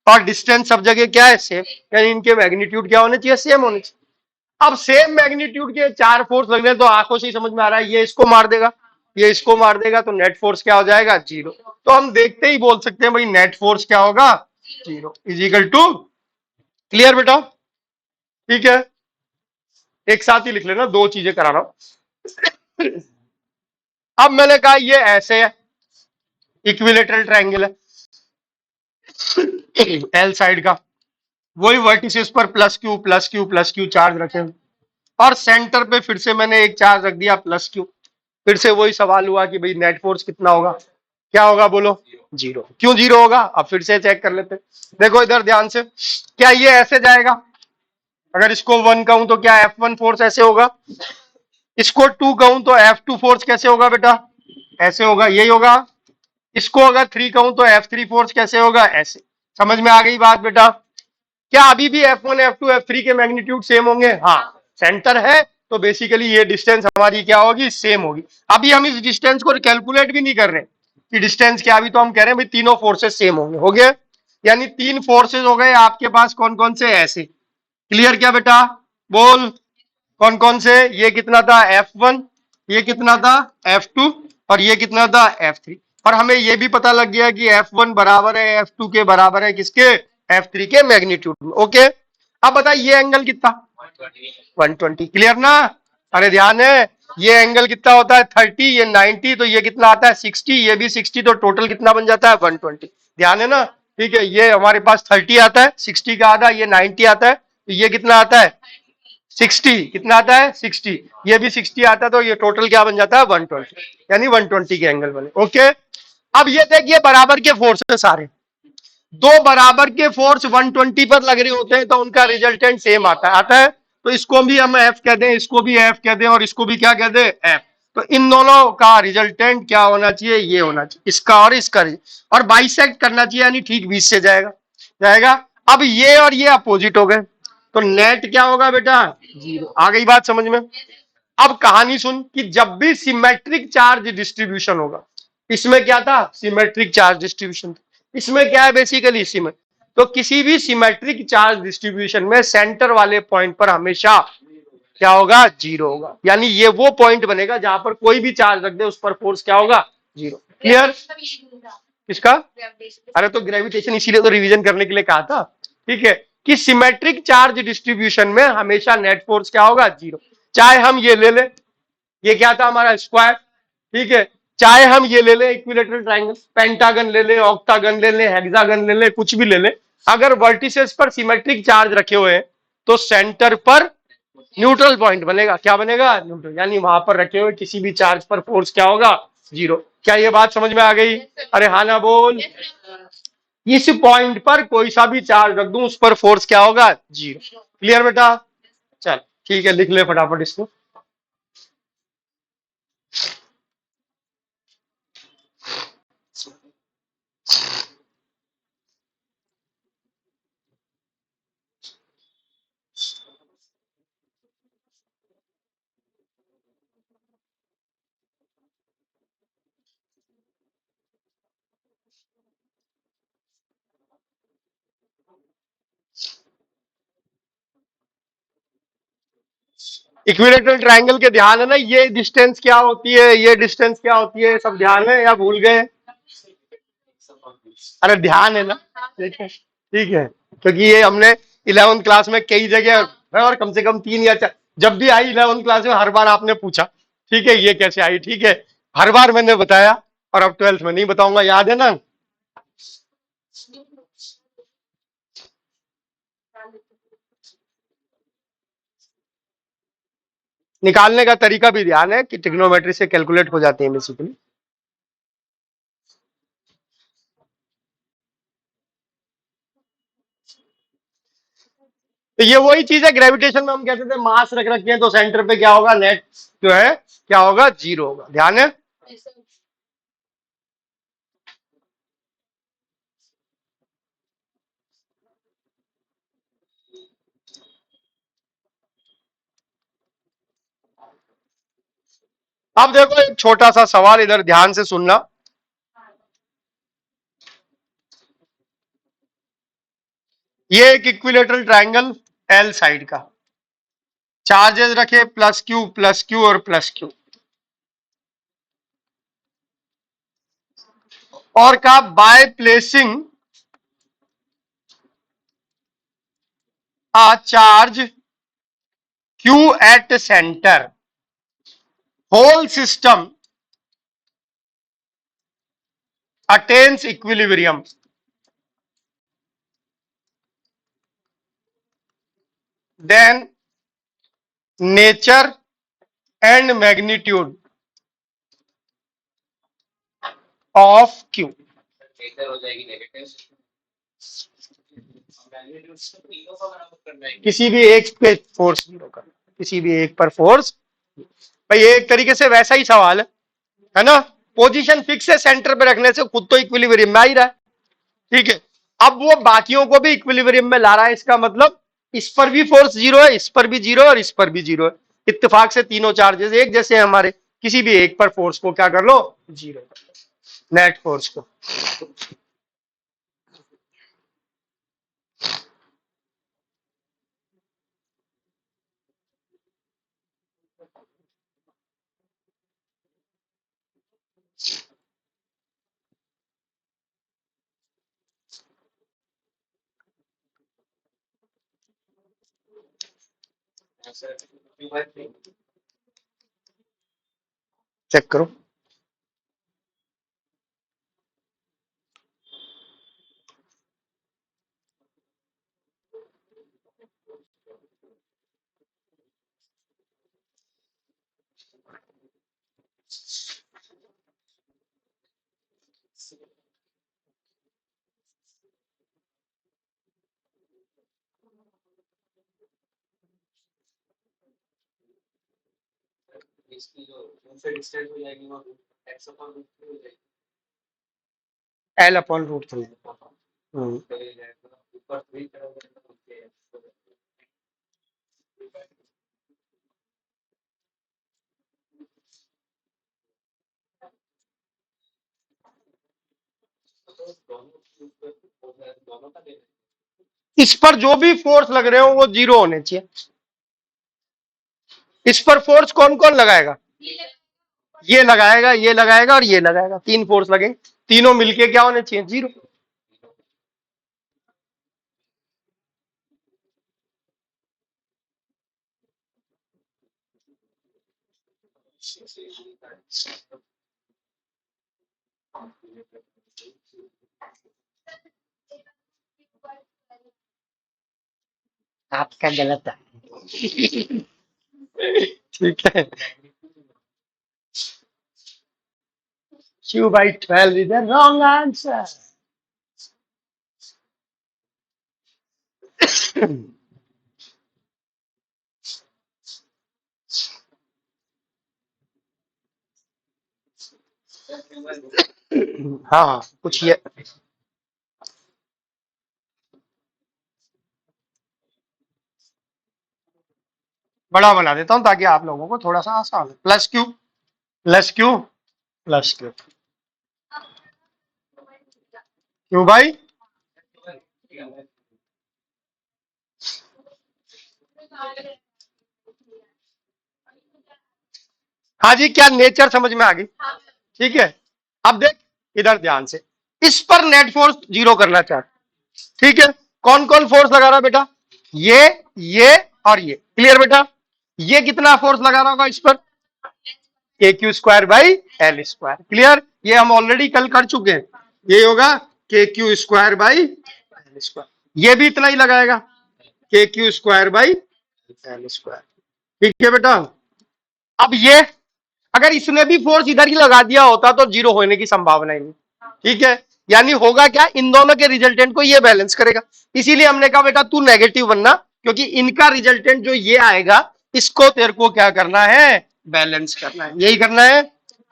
और डिस्टेंस सब जगह क्या है? सेम, यानी इनके मैग्नीट्यूड क्या होने चाहिए? सेम होने चाहिए। अब सेम मैग्नीट्यूड के 4 फोर्स लगने तो आंखों से ही समझ में आ रहा है, ये इसको मार देगा, ये इसको मार देगा, तो नेट फोर्स क्या हो जाएगा? जीरो। तो हम देखते ही बोल सकते हैं भाई नेट फोर्स क्या होगा? Zero is equal to. Clear बेटा? ठीक है, एक साथ ही लिख लेना, दो चीजें करा रहा हूं। अब मैंने कहा ये ऐसे है, इक्विलेटरल ट्रायंगल है एल साइड का, वही वर्टिसेस पर plus Q plus Q plus Q charge रखे हैं और सेंटर पे फिर से मैंने एक चार्ज रख दिया प्लस क्यू। फिर से वही सवाल हुआ कि भाई नेट फोर्स कितना होगा? क्या होगा बोलो? जीरो। क्यों जीरो होगा? अब फिर से चेक कर लेते। देखो इधर ध्यान से, क्या ये ऐसे जाएगा? अगर इसको 1 कहूं तो क्या F1 फोर्स ऐसे होगा? इसको 2 कहूं तो F2 फोर्स कैसे होगा बेटा? ऐसे होगा, यही होगा। इसको अगर 3 कहूं तो F3 फोर्स कैसे होगा? ऐसे। समझ में आ गई बात बेटा? क्या अभी भी F1, F2, F3 के मैग्नीट्यूड सेम होंगे? हाँ, सेंटर है तो बेसिकली ये डिस्टेंस हमारी क्या होगी? सेम होगी। अभी हम इस डिस्टेंस को कैलकुलेट भी नहीं कर रहे कि डिस्टेंस क्या, अभी तो हम कह रहे हैं भाई तीनों फोर्सेस सेम होंगे। हो गए? यानी 3 फोर्सेस हो गए आपके पास। कौन कौन से? ऐसे। क्लियर क्या बेटा? बोल कौन कौन से? ये कितना था? F1, ये कितना था? F2 और ये कितना था? F3। और हमें ये भी पता लग गया कि F1 बराबर है F2 के बराबर है किसके? F3 के मैग्नीट्यूड में। ओके, अब बताइए ये एंगल कितना? 120। क्लियर ना? अरे ध्यान है, ये एंगल कितना होता है? 30, ये 90, तो ये कितना आता है? 60, ये भी 60, तो टोटल कितना बन जाता है? 120। ध्यान है ना? ठीक है, ये हमारे पास 30 आता है, 60 का आधा, ये 90 आता है, तो ये कितना आता है? 60। कितना आता है? 60। ये भी 60 आता है, तो ये टोटल क्या बन जाता है? 120, यानी 120 के एंगल बने। ओके, अब ये देखिए बराबर के फोर्स है सारे, दो बराबर के फोर्स 120 पर लग रहे होते हैं तो उनका रिजल्टेंट सेम आता है। तो इसको भी हम एफ कह दें, इसको भी एफ कह दें और इसको भी क्या कह दें? एफ। तो इन दोनों का रिजल्टेंट क्या होना चाहिए? ये होना चाहिए, इसका और इसका, और बाइसेक्ट करना चाहिए, यानी ठीक बीच से जाएगा जाएगा। अब ये और ये अपोजिट हो गए, तो नेट क्या होगा बेटा? जीरो। आ गई बात समझ में? अब कहानी सुन कि जब भी सिमेट्रिक चार्ज डिस्ट्रीब्यूशन होगा, इसमें क्या था? Symmetric charge distribution. इसमें क्या है? बेसिकली सिमेट। तो किसी भी सिमेट्रिक चार्ज डिस्ट्रीब्यूशन में सेंटर वाले पॉइंट पर हमेशा क्या होगा? जीरो होगा। यानी ये वो पॉइंट बनेगा जहां पर कोई भी चार्ज रख दे उस पर फोर्स क्या होगा? जीरो। क्लियर? किसका? अरे तो ग्रेविटेशन इसीलिए तो रिवीजन करने के लिए कहा था। ठीक है, कि सिमेट्रिक चार्ज डिस्ट्रीब्यूशन में हमेशा नेट फोर्स क्या होगा? जीरो। चाहे हम ये ले ले, ये क्या था हमारा? स्क्वायर। ठीक है, चाहे हम ये ले ले इक्विलेटरल ट्रायंगल, पेंटागन ले ले, ऑक्टागन ले ले, हेक्सागन ले ले, कुछ भी ले ले, अगर वर्टिसेस पर सिमेट्रिक चार्ज रखे हुए हैं तो सेंटर पर न्यूट्रल पॉइंट बनेगा। क्या बनेगा? न्यूट्रल। यानी वहां पर रखे हुए किसी भी चार्ज पर फोर्स क्या होगा? जीरो। क्या ये बात समझ में आ गई? अरे हाँ ना बोल। इस पॉइंट पर कोई सा भी चार्ज रख दूं उस पर फोर्स क्या होगा? जीरो। क्लियर बेटा? चल ठीक है, लिख ले फटाफट इसको। इक्विलेटरल ट्रायंगल के ध्यान है ना, ये डिस्टेंस क्या होती है, ये डिस्टेंस क्या होती है, सब ध्यान है या भूल गए? अरे ध्यान है ना? ठीक है, ठीक है, क्योंकि ये हमने 11th क्लास में कई जगह है और कम से कम 3 या 4 जब भी आई 11th क्लास में हर बार आपने पूछा। ठीक है, ये कैसे आई? ठीक है, हर बार मैंने बताया और अब 12th में नहीं बताऊंगा, याद है ना? निकालने का तरीका भी ध्यान है कि ट्रिग्नोमेट्री से कैलकुलेट हो जाती है बेसिकली। तो ये वही चीज है, ग्रेविटेशन में हम कहते थे मास रख रखे हैं तो सेंटर पे क्या होगा, नेट जो है क्या होगा, जीरो होगा। ध्यान है। अब देखो एक छोटा सा सवाल, इधर ध्यान से सुनना। ये एक इक्विलेटरल ट्रायंगल एल साइड का, चार्जेस रखे प्लस क्यू और प्लस क्यू, और का by placing a charge q at center, whole system attains equilibrium. Then nature and magnitude of q. किसी भी एक पे फोर्स जीरो करना, किसी भी एक पर फोर्स। भाई ये एक तरीके से वैसा ही सवाल है ना। पोजीशन फिक्स है, सेंटर पे रखने से खुद तो इक्विलिब्रियम में आ ही रहा है। ठीक है, अब वो बाकियों को भी इक्विलिब्रियम में ला रहा है, इसका मतलब इस पर भी फोर्स जीरो है, इस पर भी जीरो है और इस पर भी जीरो है। इत्तेफाक से तीनों चार्जेस एक जैसे हैं हमारे, किसी भी एक पर फोर्स को क्या कर लो, जीरो कर लो, नेट फोर्स को। चेक करो। L upon root three. इस पर जो भी फोर्स लग रहे हो वो जीरो होने चाहिए। इस पर फोर्स कौन कौन लगाएगा, ये लगाएगा, ये लगाएगा और ये लगाएगा, तीन फोर्स लगे, तीनों मिलके क्या होने चाहिए, जीरो। आपका गलत है। ठीक है, Q/12 is the wrong answer. हाँ कुछ ये बड़ा बना देता हूं ताकि आप लोगों को थोड़ा सा आसान हो। Plus Q plus Q plus Q, Q by हाँ जी, क्या नेचर समझ में आ गई। ठीक है, अब देख इधर ध्यान से, इस पर नेट फोर्स जीरो करना चाहते। ठीक है, कौन कौन फोर्स लगा रहा बेटा, ये और ये। क्लियर बेटा, ये कितना फोर्स लगा रहा होगा इस पर, के Q square by L square. Clear, ये हम ऑलरेडी कल कर चुके हैं, ये होगा के Q square by L square, ये भी इतना ही लगाएगा, के Q square by L square. ठीक है बेटा, अब ये अगर इसने भी फोर्स इधर ही लगा दिया होता तो जीरो होने की संभावना ही नहीं। ठीक है, यानी होगा क्या, इन दोनों के रिजल्टेंट को ये बैलेंस करेगा। इसीलिए हमने कहा बेटा तू नेगेटिव बनना, क्योंकि इनका रिजल्टेंट जो ये आएगा इसको तेरे को क्या करना है, बैलेंस करना है, यही करना है।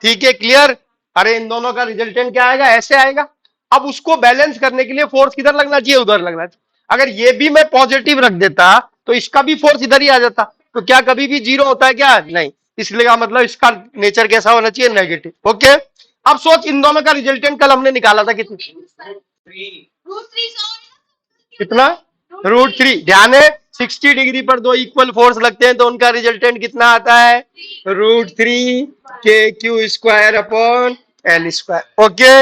ठीक है, क्लियर। अरे इन दोनों का रिजल्टेंट क्या आएगा, ऐसे आएगा। अब उसको बैलेंस करने के लिए फोर्स किधर लगना चाहिए, उधर लगना चाहिए। अगर ये भी मैं पॉजिटिव रख देता तो इसका भी फोर्स इधर ही आ जाता, तो क्या कभी भी जीरो होता है क्या, नहीं। इसलिए का मतलब इसका नेचर कैसा होना चाहिए, नेगेटिव। ओके, अब सोच इन दोनों का रिजल्टेंट कल हमने निकाला था कितना, √3। ध्यान है 60 डिग्री पर दो इक्वल फोर्स लगते हैं तो उनका रिजल्टेंट कितना आता है, √3 KQ² अपॉन L²। ओके,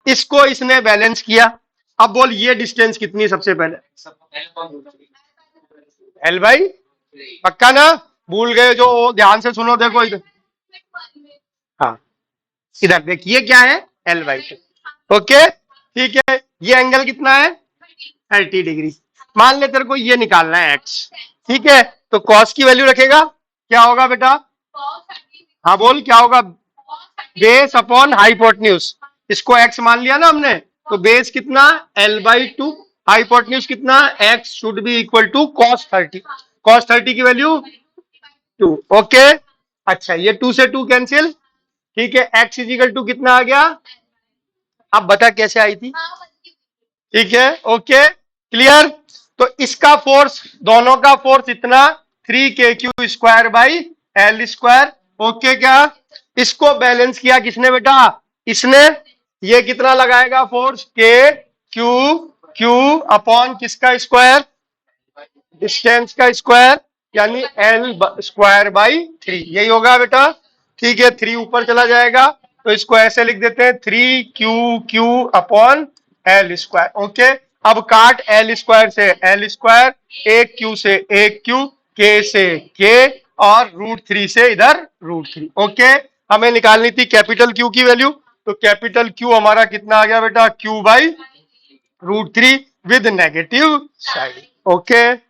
इसको इसने बैलेंस किया। अब बोल ये डिस्टेंस कितनी है सबसे पहले, L बाई, पक्का ना, भूल गए जो, ध्यान से सुनो, देखो इधर, हाँ इधर देखिए क्या है, L/2। ओके, ठीक है, ये एंगल कितना है, 30 डिग्री। मान ले तेरे को ये निकालना है x। ठीक है, तो cos की वैल्यू रखेगा, क्या होगा बेटा, हाँ बोल क्या होगा, बेस अपॉन हाइपोटेन्यूज। इसको x मान लिया ना हमने, तो बेस कितना, L/2, हाइपोटेन्यूज कितना, x should be equal to cos 30। cos 30 की वैल्यू 2। ओके, अच्छा ये 2 से 2 कैंसिल। ठीक है, x इजिकल टू कितना आ गया, अब बता कैसे आई थी। ठीक है, ओके, क्लियर। तो इसका फोर्स, दोनों का फोर्स इतना 3KQ² बाई L²। ओके, क्या इसको बैलेंस किया किसने बेटा, इसने। ये कितना लगाएगा फोर्स, KQ अपॉन किसका स्क्वायर, डिस्टेंस का स्क्वायर, यानी L²/3, यही होगा बेटा। ठीक है, 3 ऊपर चला जाएगा तो इसको ऐसे लिख देते हैं 3QQ अपॉन L²। ओके, अब काट L² से L², एक Q से एक Q, K से K, और √3 से इधर √3। ओके, हमें निकालनी थी कैपिटल Q की वैल्यू, तो कैपिटल Q हमारा कितना आ गया बेटा, Q/√3 with negative side. Okay,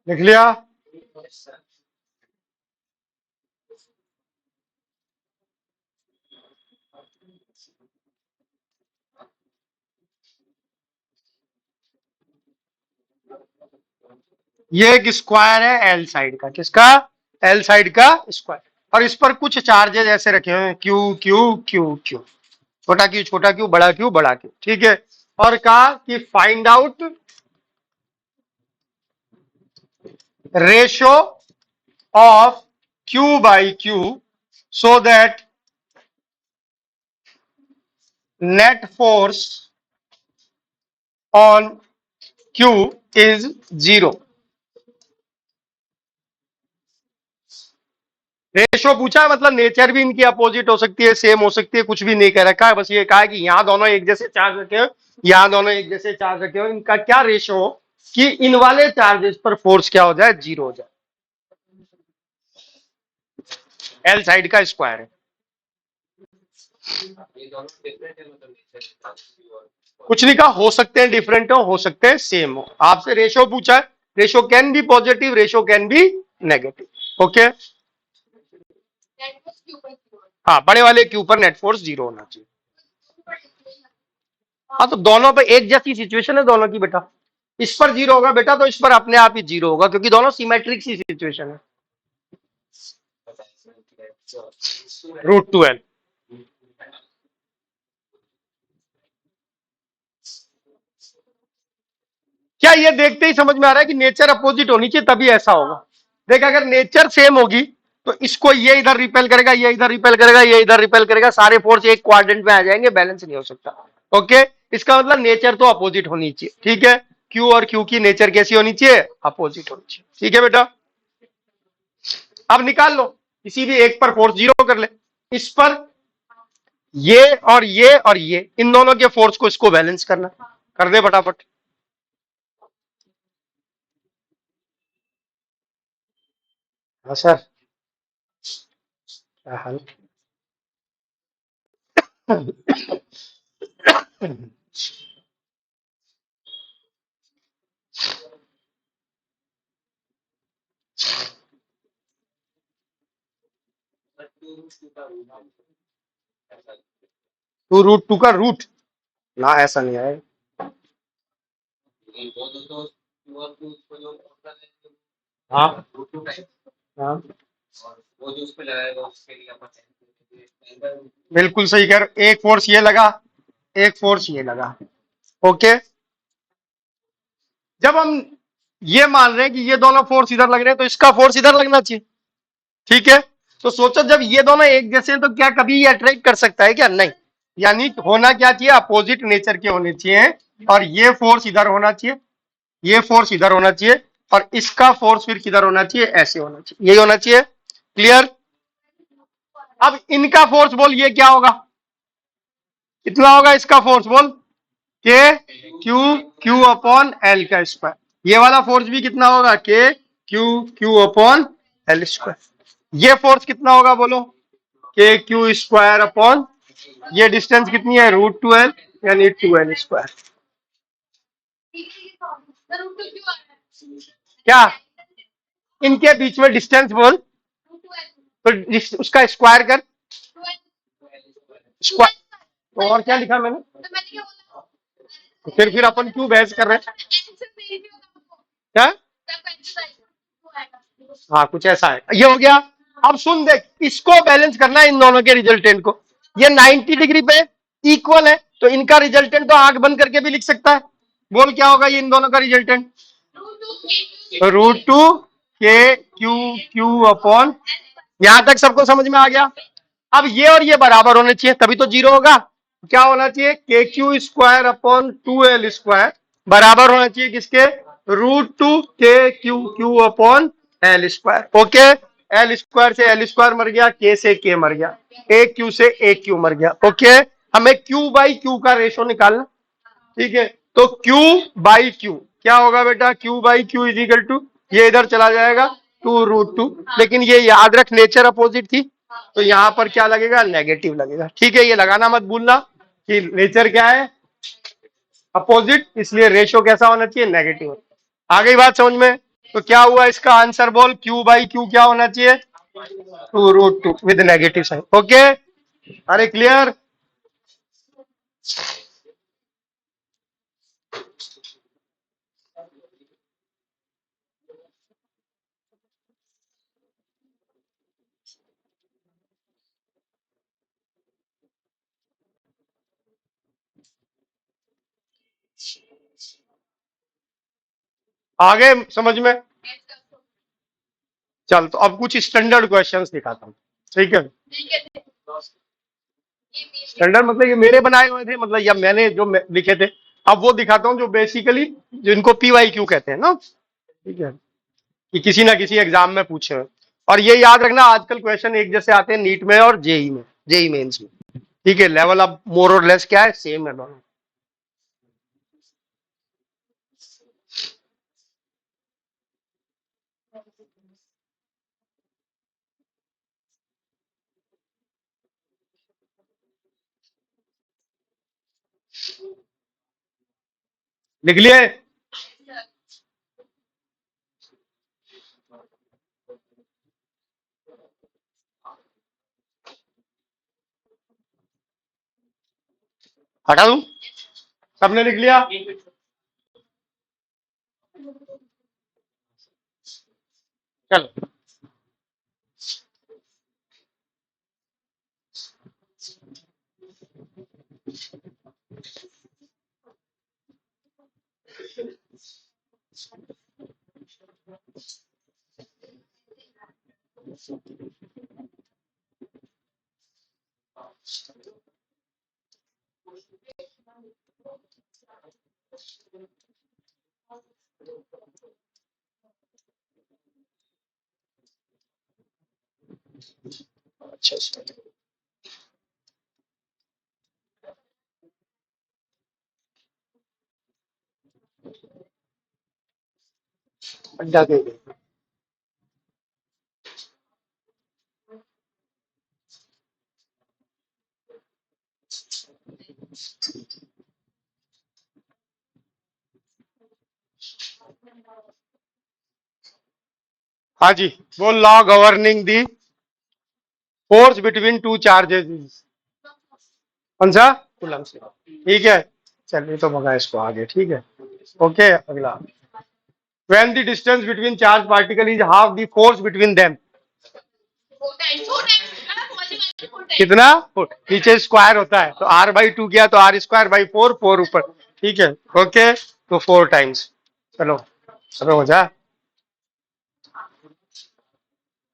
लिख लिया। ये एक स्क्वायर है एल साइड का, किसका, एल साइड का स्क्वायर, और इस पर कुछ चार्जेस ऐसे रखे हुए हैं, क्यू क्यू क्यू क्यू, छोटा क्यू छोटा क्यू बड़ा क्यू बड़ा क्यू। ठीक है, और कहा कि find out ratio of Q/Q so that net force on Q is 0। Ratio पूछा है, मतलब नेचर भी इनकी अपोजिट हो सकती है, सेम हो सकती है, कुछ भी नहीं कह रखा है, बस ये कहा है कि यहां दोनों एक जैसे चार्ज रखे हो, यहां दोनों एक जैसे चार्ज रखे हो, इनका क्या रेशो हो कि इन वाले चार्जेस पर फोर्स क्या हो जाए, जीरो हो जाए। एल साइड का स्क्वायर है। कुछ नहीं कहा, हो सकते हैं डिफरेंट हो सकते हैं सेम हो। आपसे रेशो पूछा है, ratio can be positive, ratio can be negative. Okay, हाँ, बड़े वाले के ऊपर नेट फोर्स 0 होना चाहिए। हाँ, तो दोनों पे एक जैसी सिचुएशन है दोनों की बेटा। इस पर 0 होगा बेटा, तो इस पर अपने आप ही 0 होगा, क्योंकि दोनों सिमेट्रिक सी सिचुएशन है। √2L। क्या ये देखते ही समझ में आ रहा है कि नेचर अपोजिट होनी चाहिए तभी ऐसा होगा? देख, अगर नेचर सेम होगी तो इसको ये इधर रिपेल करेगा, ये इधर रिपेल करेगा, ये इधर रिपेल करेगा, सारे फोर्स एक क्वाड्रेंट में आ जाएंगे, बैलेंस नहीं हो सकता। ओके, इसका मतलब नेचर तो अपोजिट होनी चाहिए। ठीक है, क्यू और क्यू की नेचर कैसी होनी चाहिए? अपोजिट होनी चाहिए। ठीक है बेटा, अब निकाल लो, किसी भी एक पर फोर्स 0 कर ले, इस पर ये और ये और ये, इन दोनों के फोर्स को इसको बैलेंस करना, कर दे फटाफट। हाँ सर, क्या हाल? 2√2 का रूट ना, ऐसा नहीं आएगा। हाँ हाँ, बिल्कुल सही कह रहे हो। एक फोर्स ये लगा, एक फोर्स ये लगा। ओके, जब हम ये मान रहे हैं कि ये दोनों फोर्स इधर लग रहे हैं, तो इसका फोर्स इधर लगना चाहिए। ठीक है, तो सोचो जब ये दोनों एक जैसे हैं तो क्या कभी ये अट्रैक्ट कर सकता है क्या? नहीं। यानी होना क्या चाहिए? अपोजिट नेचर के होने चाहिए, और ये फोर्स इधर होना चाहिए, ये फोर्स इधर होना चाहिए, और इसका फोर्स फिर किधर होना चाहिए? ऐसे होना चाहिए, यही होना चाहिए। क्लियर? अब इनका फोर्स बोल, ये क्या होगा? कितना होगा इसका फोर्स बोल? के क्यू क्यू अपॉन एल का स्क्वायर। ये वाला फोर्स भी कितना होगा? के Q Q upon L square. ये फोर्स कितना होगा बोलो? के क्यू स्क्वायर अपॉन, ये डिस्टेंस कितनी है? √2L, यानी 2L स्क्वायर। क्या इनके बीच में डिस्टेंस बोल, तो उसका स्क्वायर कर, स्क्वायर। तो और क्या लिखा मैंने? तो फिर अपन क्यों बहस कर रहे हैं? क्या? हाँ, कुछ ऐसा है, ये हो गया। अब सुन देख, इसको बैलेंस करना है इन दोनों के रिजल्टेंट को। ये 90 डिग्री पे इक्वल है, तो इनका रिजल्टेंट तो आंख बंद करके भी लिख सकता है। बोल क्या होगा ये इन दोनों का resultant? √2 K Q Q upon, यहां तक सबको समझ में आ गया? अब ये और ये बराबर होने चाहिए, तभी तो 0 होगा। क्या होना चाहिए? के Q square upon 2L square बराबर होना चाहिए किसके? √2 K Q Q upon L square. Okay, L square से एल स्क्वायर मर गया, के से के मर गया, ए क्यू से ए क्यू मर गया। ओके, हमें क्यू बाई क्यू का रेशो निकालना। ठीक है, तो Q बाई क्यू क्या होगा बेटा? Q by Q is equal to, ये इधर चला जाएगा 2√2, लेकिन ये याद रख नेचर अपोजिट थी, तो यहां पर क्या लगेगा? नेगेटिव लगेगा। ठीक है, ये लगाना मत भूलना कि नेचर क्या है? अपोजिट, इसलिए रेशो कैसा होना चाहिए? नेगेटिव। आ गई बात समझ में? तो क्या हुआ इसका आंसर बोल? Q बाई क्यू क्या होना चाहिए? 2√2 विद नेगेटिव साइन। ओके, अरे क्लियर? आगे समझ में? चल, तो अब कुछ स्टैंडर्ड क्वेश्चंस दिखाता हूँ। ठीक है, स्टैंडर्ड मतलब ये मेरे बनाए हुए थे, मतलब या मैंने जो लिखे थे। अब वो दिखाता हूँ जो बेसिकली, जिनको PYQ कहते हैं ना। ठीक है, कि किसी ना किसी एग्जाम में पूछे हुए। और ये याद रखना, आजकल क्वेश्चन एक जैसे आते हैं नीट में और जेई में, जेई मेंस में। ठीक है, लेवल अब मोर और लेस क्या है? सेम है दोनों। लिख लिए? हटा दूं? सबने लिख लिया? चलो, अच्छा, अड्डा दे दे। हाँ जी, वो law governing the force between two charges. कौन सा? कूलम्ब से। ठीक है, चलिए तो भगा इसको आगे। ठीक है, ओके। अगला, when the distance between charge particle is half the force between them। कितना? नीचे स्क्वायर होता है तो r बाई टू किया तो r square by four, four ऊपर। ठीक है, ओके, तो 4 टाइम्स। चलो, अब हो जा।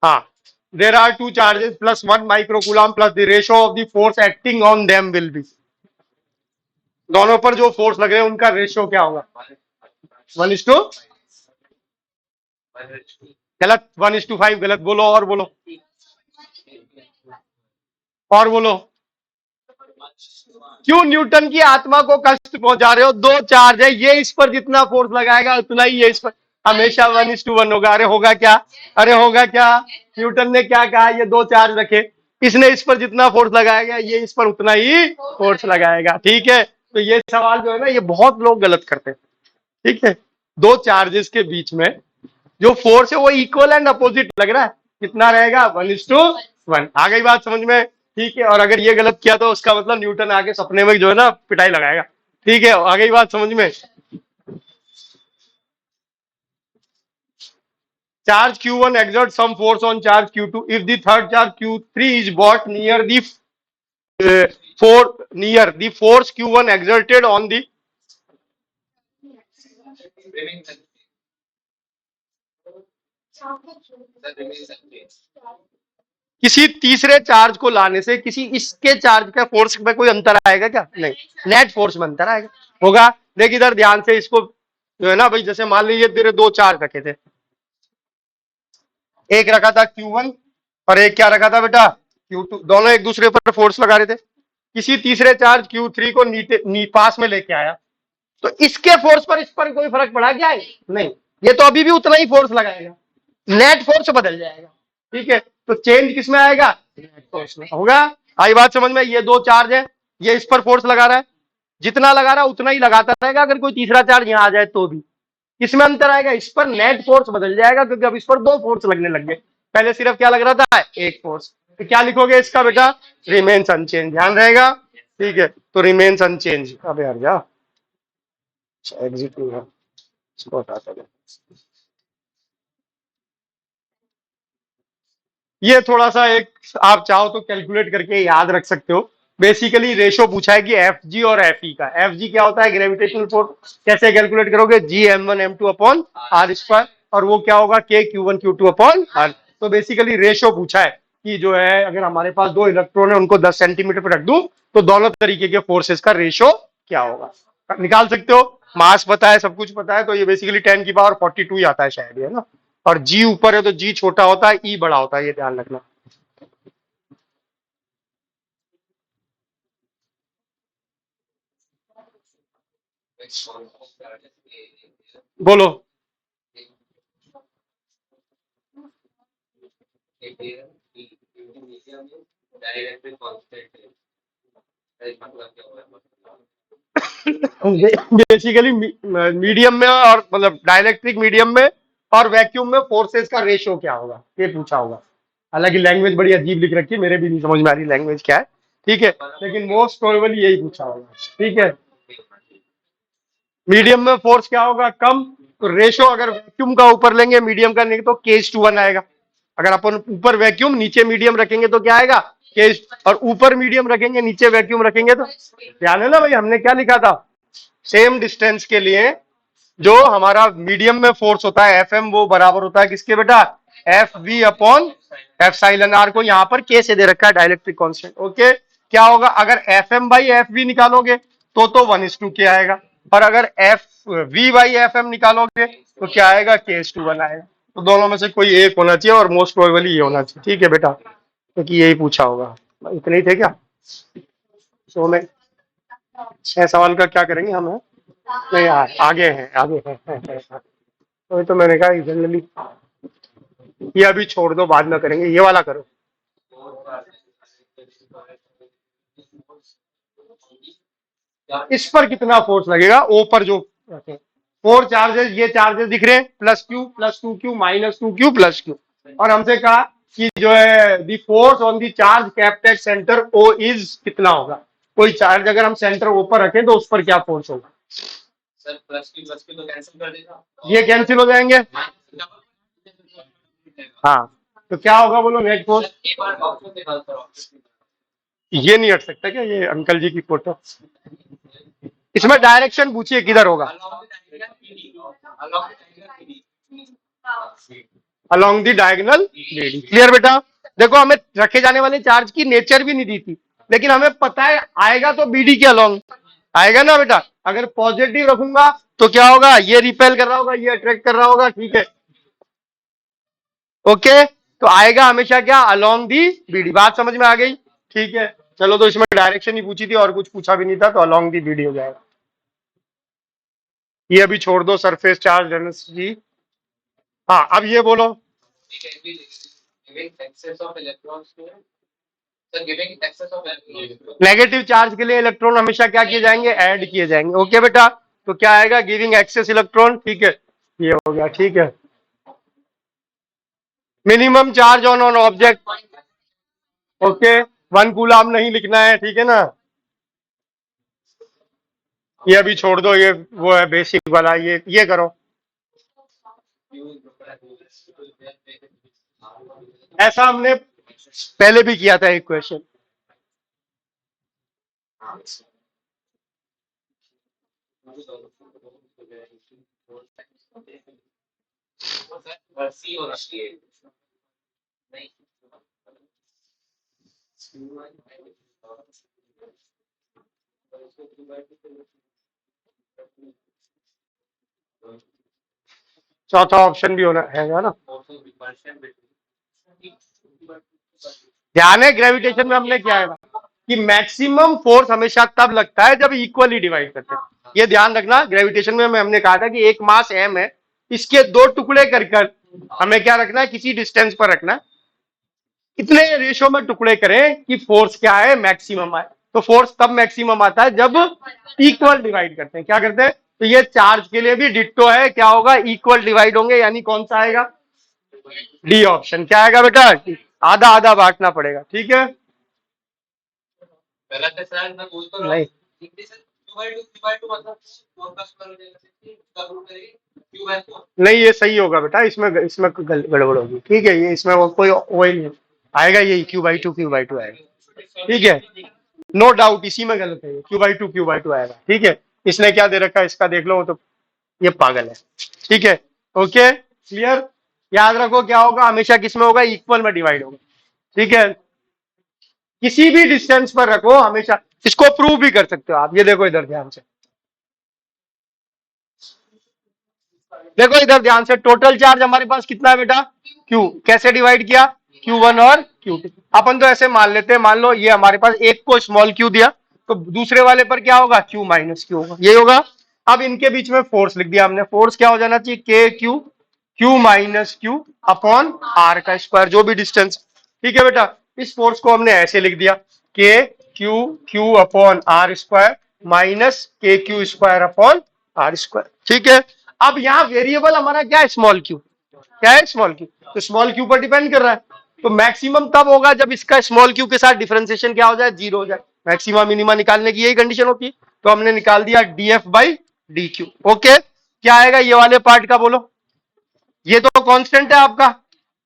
हाँ, there are two charges plus 1 microcoulomb plus the ratio of the force acting on them will be. दोनों पर जो फोर्स लग रहे हैं उनका रेशियो क्या होगा? 1:, गलत। 1:5 गलत। बोलो और बोलो, और बोलो। क्यों न्यूटन की आत्मा को कष्ट पहुंचा रहे हो? दो चार्ज है, ये इस पर जितना फोर्स लगाएगा उतना ही ये इस पर। हमेशा 1:1 होगा। अरे होगा क्या? अरे होगा क्या? न्यूटन ने क्या कहा? ये दो चार्ज रखे, इसने इस पर जितना फोर्स लगाएगा ये इस पर उतना ही फोर्स लगाएगा। ठीक है, तो ये सवाल जो है ना, ये बहुत लोग गलत करते हैं। ठीक है, दो चार्जेस के बीच में जो फोर्स है वो इक्वल एंड अपोजिट लग रहा है, कितना रहेगा? 1:1। आ गई बात समझ में? ठीक है, और अगर ये गलत किया तो उसका मतलब न्यूटन आके सपने में जो है ना पिटाई लगाएगा। ठीक है, आ गई बात समझ में? Charge Q1 exerts some force on charge Q2 if the third charge Q3 is brought near the near the force Q1 exerted on the। किसी तीसरे चार्ज को लाने से किसी इसके चार्ज का फोर्स में कोई अंतर आएगा क्या? नहीं, नेट फोर्स में अंतर आएगा। होगा? देख इधर ध्यान से इसको, जो है ना भाई, जैसे मान लीजिए तेरे दो चार्ज रखे थे, एक रखा था Q1 और एक क्या रखा था बेटा? Q2। दोनों एक दूसरे पर फोर्स लगा रहे थे। किसी तीसरे चार्ज Q3 को पास में लेके आया, तो इसके फोर्स पर इस पर कोई फर्क पड़ा क्या है? नहीं, ये तो अभी भी उतना ही फोर्स लगाएगा, नेट फोर्स बदल जाएगा। ठीक है, तो चेंज किस में आएगा? नेट फोर्स में। होगा? आई बात समझ में? ये दो चार्ज है, ये इस पर फोर्स लगा रहा है, जितना लगा रहा है उतना ही लगाता रहेगा। अगर कोई तीसरा चार्ज यहां आ जाए तो भी किसमें अंतर आएगा? इस पर नेट फोर्स बदल जाएगा, क्योंकि अब इस पर दो फोर्स लगने लग गए। पहले सिर्फ क्या लग रहा था? एक फोर्स। तो क्या लिखोगे इसका बेटा? Remains unchange. ध्यान रहेगा? ठीक है, तो रिमेन्स अनचेंज। अबे यार जा, एग्जिट नहीं है, इसको हटाता है। ये थोड़ा सा एक, आप चाहो तो कैलकुलेट करके याद रख सकते हो। बेसिकली रेशो पूछा है कि एफ जी और एफ ई का। एफ जी क्या होता है? Gravitational force. कैसे कैलकुलेट करोगे? G m1 m2 upon are square, और वो क्या होगा? K Q1 Q2 upon r. तो बेसिकली रेशो पूछा है कि जो है, अगर हमारे पास दो इलेक्ट्रॉन है उनको 10 सेंटीमीटर पर रख दूं तो दोनों तरीके के फोर्सेस का रेशो क्या होगा, निकाल सकते हो। मास पता है, सब कुछ पता है, तो ये बेसिकली 10⁻42 ही आता है शायद, है ना। और जी ऊपर है तो जी छोटा होता है, ई बड़ा होता है, ये ध्यान रखना। बोलो। बेसिकली मीडियम में और मतलब डाइलेक्ट्रिक मीडियम में और वैक्यूम में फोर्सेस का रेशियो क्या होगा, ये पूछा होगा। हालांकि लैंग्वेज बड़ी अजीब लिख रखी है, मेरे भी नहीं समझ में आ रही लैंग्वेज क्या है, ठीक है, लेकिन मोस्ट प्रोबेबली यही पूछा होगा, ठीक है। मीडियम में फोर्स क्या होगा, कम, तो रेशो अगर वैक्यूम का ऊपर लेंगे मीडियम का नहीं तो K:1 आएगा। अगर अपन ऊपर वैक्यूम नीचे मीडियम रखेंगे तो क्या आएगा, K, और ऊपर मीडियम रखेंगे नीचे वैक्यूम रखेंगे तो, ध्यान है ना भाई, हमने क्या लिखा था, सेम डिस्टेंस के लिए जो हमारा मीडियम में फोर्स होता है FM, वो बराबर होता है किसके बेटा, FV अपॉन एप्सिलॉन आर, को यहाँ पर K से दे रखा है डाइलेक्ट्रिक कांस्टेंट। ओके, क्या होगा अगर FM बाई FV निकालोगे तो 1:2 आएगा, और अगर FV बाई FM निकालोगे तो क्या आएगा, K:1 आएगा। तो दोनों में से कोई एक होना चाहिए और मोस्ट प्रोबेबली ये होना चाहिए, ठीक है बेटा, क्योंकि यही पूछा होगा। इतने ही थे क्या, तो हमें 6 सवाल का क्या करेंगे हम, नहीं यार आगे हैं, आगे हैं। तो तो मैंने कहा जनरली ये अभी छोड़ दो, बाद में करेंगे, ये वाला करो। इस पर कितना फोर्स लगेगा, ओ पर जो फोर चार्जेस, ये चार्जेस दिख रहे हैं, +Q +2Q -2Q +Q, और हमसे कहा कि जो है the force on the charge kept at centre O is कितना होगा। कोई चार्ज अगर हम सेंटर O पर रखें तो उस पर क्या फोर्स होगा, सर +Q तो कैंसिल कर देगा, ये कैंसिल हो जाएंगे, हाँ, तो क्या होगा बोलो नेट फोर्स, ये नहीं हट सकता क्या, ये अंकल जी की फोटो, इसमें डायरेक्शन पूछिए किधर होगा, along the diagonal BD, clear बेटा। देखो हमें रखे जाने वाले चार्ज की नेचर भी नहीं दी थी, लेकिन हमें पता है आएगा तो BD के अलोंग आएगा ना बेटा। अगर पॉजिटिव रखूंगा तो क्या होगा, ये रिपेल कर रहा होगा, ये अट्रैक्ट कर रहा होगा, ठीक है, ओके, तो आएगा हमेशा क्या, अलोंग दी BD, बात समझ में आ गई, ठीक है। चलो, तो इसमें डायरेक्शन ही पूछी थी और कुछ पूछा भी नहीं था, तो अलोंग दी BD हो जाएगा। ये अभी छोड़ दो, सरफेस चार्ज डेंसिटी। हाँ, अब ये बोलो, नेगेटिव चार्ज के लिए इलेक्ट्रॉन हमेशा क्या किए जाएंगे, ऐड किए जाएंगे, ओके बेटा। तो क्या आएगा, गिविंग एक्सेस इलेक्ट्रॉन, ठीक है, ये हो गया, ठीक है। Minimum charge on object, okay, 1 coulomb नहीं लिखना है, ठीक है ना। ये अभी छोड़ दो, ये वो है बेसिक वाला, ये करो, ऐसा हमने पहले भी किया था एक क्वेश्चन। चौथा ऑप्शन भी होना है ना, ध्यान है ग्रेविटेशन में हमने क्या है कि मैक्सिमम फोर्स हमेशा तब लगता है जब इक्वली डिवाइड करते हैं। ये ध्यान रखना, ग्रेविटेशन में हमने कहा था कि एक मास m है, इसके 2 टुकड़े कर हमें क्या रखना है, किसी डिस्टेंस पर रखना है, कितने रेशो में टुकड़े करें कि फोर्स क्या है, मैक्सिमम आए। तो फोर्स तब मैक्सिमम आता है जब इक्वल डिवाइड करते हैं, क्या करते हैं, तो ये चार्ज के लिए भी डिट्टो है, क्या होगा, इक्वल डिवाइड होंगे, यानी कौन सा आएगा, डी ऑप्शन, क्या आएगा बेटा, आधा आधा बांटना पड़ेगा, ठीक है। नहीं, नहीं ये सही होगा बेटा, इसमें इसमें गड़बड़ होगी, ठीक है, ये इसमें वो कोई ऑयल नहीं आएगा, ये Q/2 आएगा, ठीक है, नो डाउट, इसी में गलत है, Q/2 आएगा, ठीक है। इसने क्या दे रखा है, इसका देख लो, तो ये पागल है, ठीक है, ओके, क्लियर। याद रखो क्या होगा, हमेशा किसमें होगा, इक्वल में डिवाइड होगा, ठीक है। किसी भी डिस्टेंस पर रखो हमेशा, इसको प्रूव भी कर सकते हो आप, ये देखो इधर ध्यान से, देखो इधर ध्यान से, टोटल चार्ज हमारे पास कितना है बेटा, Q, कैसे डिवाइड किया, Q1 और Q2, अपन तो ऐसे मान लेते हैं, मान लो ये हमारे पास एक को स्मॉल q दिया, तो दूसरे वाले पर क्या होगा, Q-Q होगा, ये होगा। अब इनके बीच में फोर्स लिख दिया हमने, फोर्स क्या हो जाना चाहिए, KQ Q-Q अपॉन R का स्क्वायर, जो भी डिस्टेंस, ठीक है बेटा। इस फोर्स को हमने ऐसे लिख दिया, KQ Q upon R square minus K Q square upon are square. ठीक है, अब यहाँ वेरिएबल हमारा क्या है, स्मॉल क्यू। क्या है, स्मॉल क्यू। तो स्मॉल क्यू पर डिपेंड कर रहा है। तो मैक्सिमम तब होगा जब इसका स्मॉल क्यू के साथ डिफरेंशिएशन क्या हो जाए, जीरो हो जाए। मैक्सिमा मिनिमा निकालने की यही कंडीशन होती है। तो हमने निकाल दिया D F by D Q. Okay, क्या आएगा ये वाले पार्ट का, बोलो। ये तो कांस्टेंट है आपका,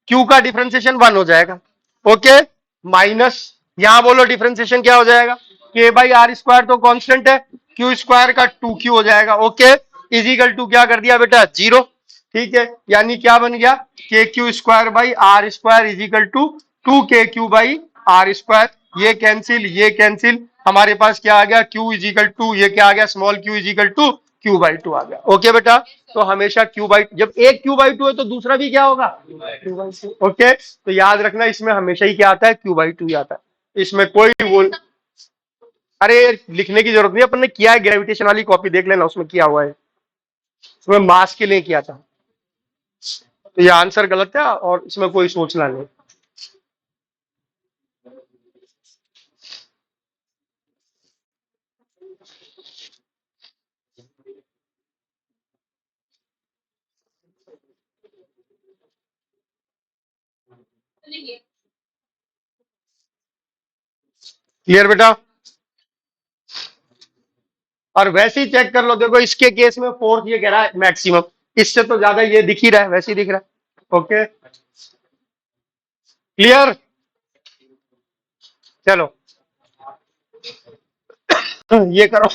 क्यू का डिफरेंशिएशन 1 हो जाएगा। ओके, माइनस यहां बोलो डिफरेंशिएशन क्या हो जाएगा, के बाई आर स्क्वायर तो कांस्टेंट है, क्यू स्क्वायर का 2q हो जाएगा। ओके, इजिकल टू क्या कर दिया बेटा, जीरो। ठीक है, यानी क्या बन गया, K Q square by r square is equal to 2 K Q by r square. ये कैंसिल, हमारे पास क्या आ गया, क्यू इजिकल टू, ये क्या आ गया, small Q is equal to Q by two आ गया। ओके बेटा, तो हमेशा क्यू बाई, जब एक क्यू बाई टू है तो दूसरा भी क्या होगा, क्यू बाई टू। ओके, तो याद रखना इसमें हमेशा ही क्या आता है, क्यू बाई टू ही आता है। इसमें कोई वो, अरे लिखने की जरूरत नहीं, अपन ने किया है, ग्रेविटेशन वाली कॉपी देख लेना, उसमें किया हुआ है। उसमें मास के लिए किया था। तो ये आंसर गलत है और इसमें कोई सोचना नहीं। क्लियर बेटा, और वैसे ही चेक कर लो, देखो इसके केस में फोर्थ ये कह रहा है मैक्सिमम, इससे तो ज्यादा ये दिख ही रहा है, वैसे ही दिख रहा है। ओके, क्लियर, चलो ये करो।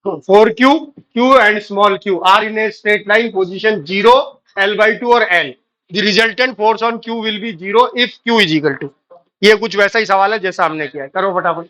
4q, q and small q are in a straight line position 0, l by 2 और n. The resultant force on q will be 0 if q is equal to. ये कुछ वैसा ही सवाल है जैसा हमने किया है, करो फटाफट।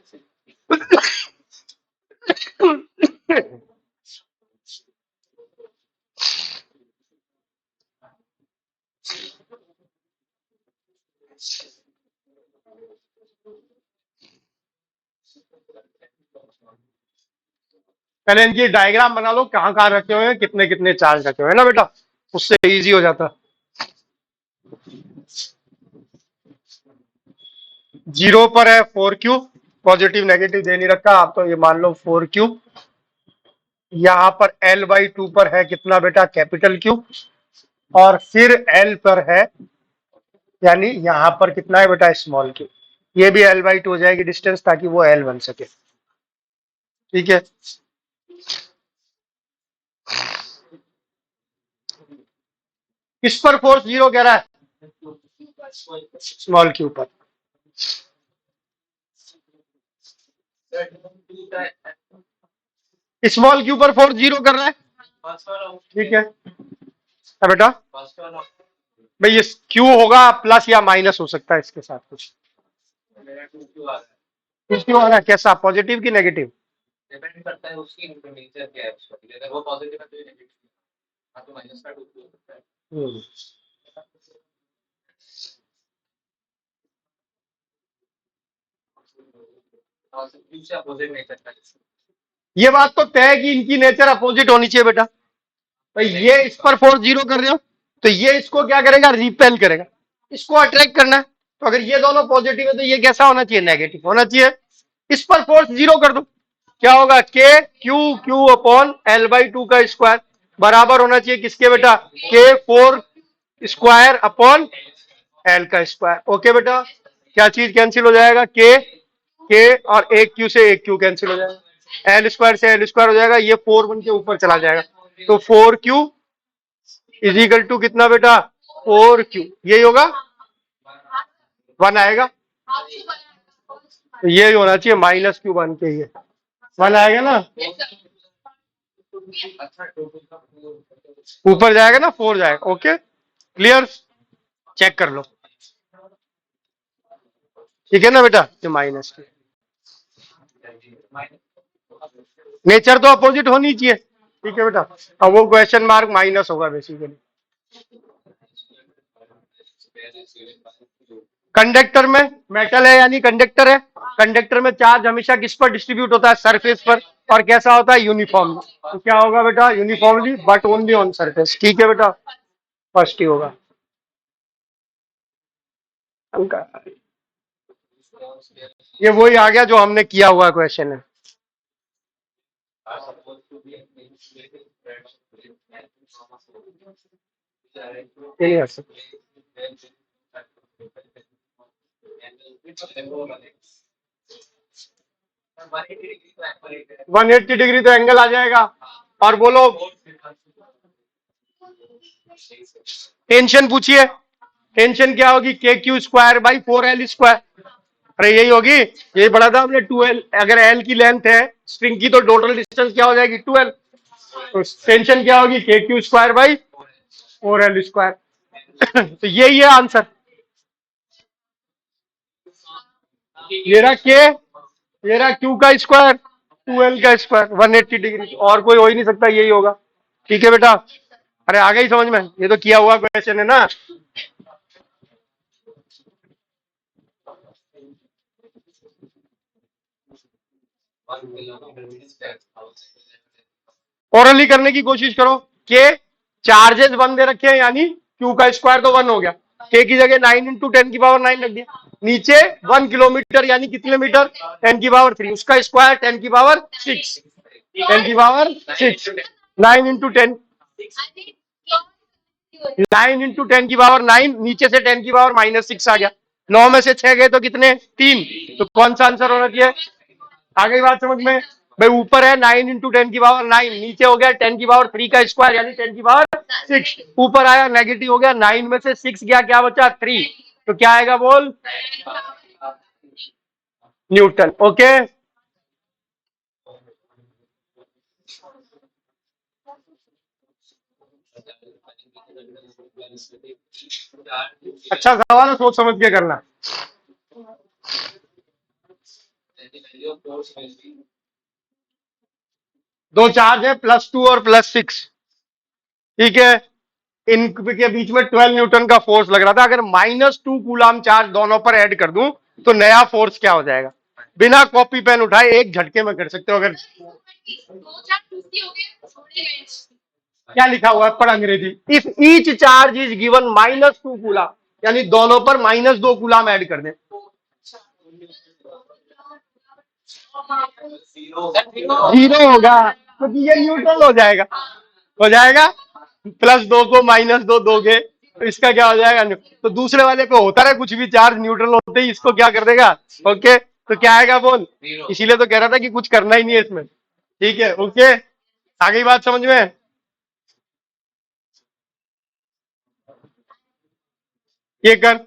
पहले इनकी डायग्राम बना लो, कहाँ कहाँ रखे हुए हैं, कितने कितने चार्ज रखे हुए हैं ना बेटा, उससे इजी हो जाता। 0 पर है 4q, पॉजिटिव नेगेटिव दे नहीं रखा आप, तो ये मान लो 4q। यहाँ पर l बाई 2 पर है कितना बेटा, कैपिटल Q, और फिर L पर है, यानी यहाँ पर कितना है बेटा, स्मॉल Q। ये भी L बाई 2 हो जाएगी डिस्टेंस, ताकि वो L बन सके। ठीक है, किस पर फोर्स जीरो कह रहा है, स्मॉल Q पर। स्मॉल Q पर फोर्स जीरो कर रहा है। ठीक है, अब बेटा भाई ये Q होगा प्लस या माइनस हो सकता है इसके साथ कुछ। क्यों आ रहा है, कैसा, पॉजिटिव की नेगेटिव, डिपेंड करता है उसकी नेचर क्या है उसका, अगर वो पॉजिटिव है तो ये नेगेटिव, हाँ तो माइनस का 2 हो सकता है। ये बात तो तय है कि इनकी नेचर अपोजिट होनी चाहिए बेटा। भाई ये इस पर फोर्स जीरो कर रहे हो, तो ये इसको क्या करेगा, रिपेल करेगा, इसको अट्रैक्ट करना है। तो अगर ये दोनों पॉजिटिव है तो ये कैसा होना चाहिए, नेगेटिव होना चाहिए। इस पर फोर्स जीरो कर दो, क्या होगा, के Q Q upon L by 2 का स्क्वायर बराबर होना चाहिए किसके बेटा, के 4 स्क्वायर अपॉन एल का स्क्वायर। ओके बेटा, क्या चीज कैंसिल हो जाएगा, के और एक क्यू से एक क्यू कैंसिल हो जाएगा, एल स्क्वायर से एल स्क्वायर हो जाएगा, ये 4 बन के ऊपर चला जाएगा। तो 4q इजिकल टू कितना बेटा, 4q, यही होगा, 1 आएगा, तो यही होना चाहिए, माइनस क्यू बन के ये 1 आएगा ना, ऊपर जाएगा ना, 4 जाएगा। ओके, क्लियर, चेक कर लो। ठीक है ना बेटा, ये माइनस की नेचर तो अपोजिट होनी चाहिए। ठीक है बेटा, अब वो क्वेश्चन मार्क माइनस होगा बेसिकली। कंडक्टर में मेटल है यानी कंडक्टर है, कंडक्टर में चार्ज हमेशा किस पर डिस्ट्रीब्यूट होता है, सरफेस पर, और कैसा होता है, यूनिफॉर्म। तो क्या होगा बेटा, uniformly but only on surface. ठीक है बेटा, फर्स्ट ही होगा। ये वही आ गया जो हमने किया हुआ क्वेश्चन है। ये नहीं आ सकता। 180 डिग्री तो एंगल आ जाएगा। और बोलो टेंशन पूछिए। टेंशन क्या होगी? के Q square by 4L square. अरे यही होगी, यही पढ़ा था हमने 2L। अगर L की लेंथ है स्ट्रिंग की तो टोटल डिस्टेंस क्या हो जाएगी? 2L। तो टेंशन क्या होगी? के Q square by 4L square. तो यही है आंसर। ये रहा के, ये रहा क्यू का स्क्वायर, 2L का स्क्वायर, 180 डिग्री। और कोई हो ही नहीं सकता, यही होगा। ठीक है बेटा। अरे आ गई समझ में? ये तो किया हुआ क्वेश्चन है ना। ओरली करने की कोशिश करो। के चार्जेस 1 दे रखे हैं, यानी क्यू का स्क्वायर तो 1 हो गया। के की जगह 9 × 10⁻9 रख दिया। नीचे 1 किलोमीटर यानी कितने मीटर? 10⁻3। उसका स्क्वायर 10⁻6। 10⁻6। 9 × 10, 9 × 10⁻9। नीचे से 10⁻⁻6 आ गया। 9 में से 6 गए तो कितने? 3। तो कौन सा आंसर होना चाहिए? आ गई बात समझ में? भाई ऊपर है 9 × 10⁻9, नीचे हो गया 10⁻3 का स्क्वायर यानी 10⁻6। ऊपर आया नेगेटिव हो गया, 9 में से 6 गया, क्या बचा? 3। तो क्या आएगा बोल? न्यूटन। ओके। अच्छा सवाल है, सोच समझ के करना। दो चार्ज है +2 और +6। ठीक है। इनके बीच में 12 न्यूटन का फोर्स लग रहा था। अगर -2 कूलाम चार्ज दोनों पर ऐड कर दूं तो नया फोर्स क्या हो जाएगा? बिना कॉपी पेन उठाए एक झटके में कर सकते हो। अगर क्या लिखा हुआ है पढ़ अंग्रेजी। If each charge is given -2 coulomb, यानी दोनों पर -2 कूलाम ऐड कर दें। जीरो होगा, क्योंकि ये न्यूट्रल हो जाएगा। हो जाएगा। +2 को -2 दोगे तो इसका क्या हो जाएगा? तो दूसरे वाले पे होता रहे कुछ भी, चार्ज न्यूट्रल होते ही इसको क्या कर देगा? ओके। तो क्या आएगा बोल? इसीलिए तो कह रहा था कि कुछ करना ही नहीं है इसमें। ठीक है। ओके। आ गई बात समझ में? ये कर।